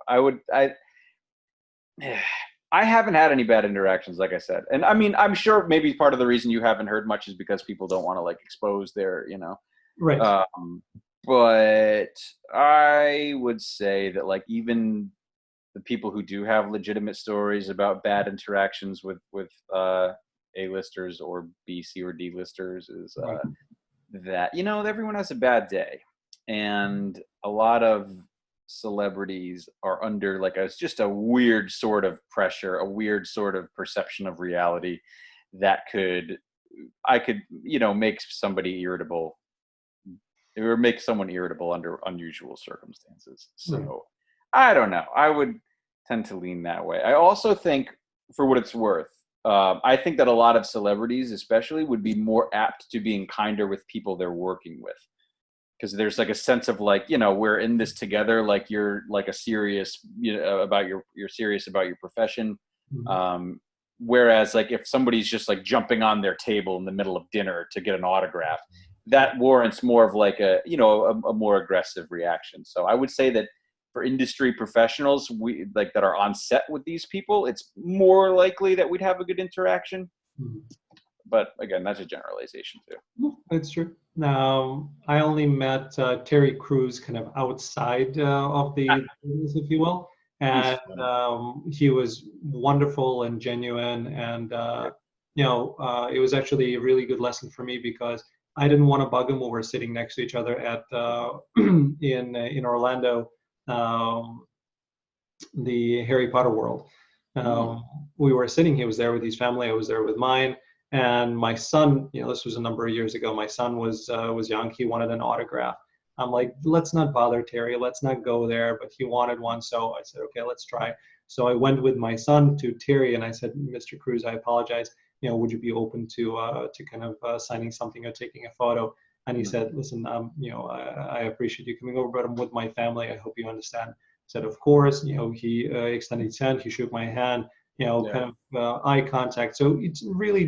I haven't had any bad interactions, like I said, and I mean, I'm sure maybe part of the reason you haven't heard much is because people don't want to like expose their, Right. But I would say that like even the people who do have legitimate stories about bad interactions with A-listers or B, C, or D-listers is Right. that everyone has a bad day, and a lot of celebrities are under like it's just a weird sort of pressure, a weird sort of perception of reality that could make somebody irritable or make someone irritable under unusual circumstances. So Right. I don't know. I would tend to lean that way. I also think, for what it's worth, I think that a lot of celebrities especially would be more apt to being kinder with people they're working with. Because there's like a sense of like, we're in this together. Like you're like a serious, you're serious about your profession. Mhm. Whereas like if somebody's just like jumping on their table in the middle of dinner to get an autograph, that warrants more of like a more aggressive reaction. So I would say that for industry professionals, we like that are on set with these people, it's more likely that we'd have a good interaction. Mhm. But again, that's a generalization too. That's true. I only met Terry Crews kind of outside of the business, if you will, He's and funny. he was wonderful and genuine. And it was actually a really good lesson for me because I didn't want to bug him when we're sitting next to each other at in Orlando, the Harry Potter world. We were sitting. He was there with his family. I was there with mine. And my son, this was a number of years ago. My son was young. He wanted an autograph. I'm like, let's not bother Terry. Let's not go there. But he wanted one, so I said, okay, let's try. So I went with my son to Terry, and I said, Mr. Cruz, I apologize. Would you be open to kind of signing something or taking a photo? And he said, listen, I appreciate you coming over, but I'm with my family. I hope you understand. I said, of course. He extended his hand. He shook my hand. Kind of eye contact. So it's really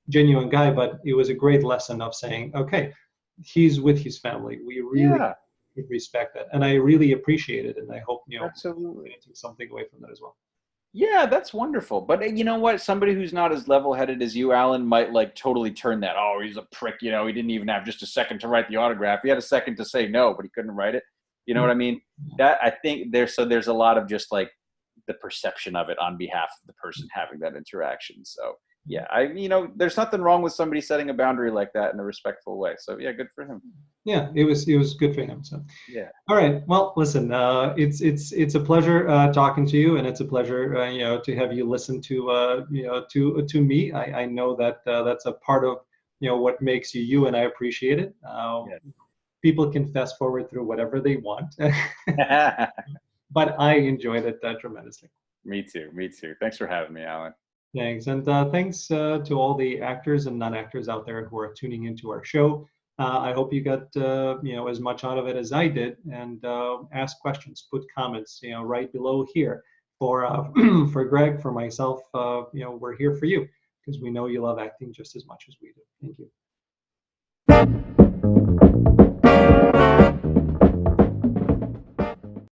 genuine guy, but it was a great lesson of saying, okay, he's with his family. We really respect that. And I really appreciate it. And I hope, Absolutely. take something away from that as well. Yeah, that's wonderful. But you know what? Somebody who's not as level-headed as you, Alan, might like totally turn that. Oh, he's a prick. He didn't even have just a second to write the autograph. He had a second to say no, but he couldn't write it. You know what I mean? That I think there's a lot of just like the perception of it on behalf of the person having that interaction. So yeah, there's nothing wrong with somebody setting a boundary like that in a respectful way. So yeah, good for him. Yeah, it was good for him. So yeah. All right. Well, listen, it's a pleasure talking to you, and it's a pleasure to have you listen to to me. I know that that's a part of what makes you you, and I appreciate it. People can fast forward through whatever they want. But I enjoyed it tremendously. Me too. Thanks for having me, Alan. Thanks. And thanks to all the actors and non-actors out there who are tuning into our show. I hope you got as much out of it as I did. And ask questions, put comments right below here. For for Greg, for myself, we're here for you because we know you love acting just as much as we do. Thank you. you.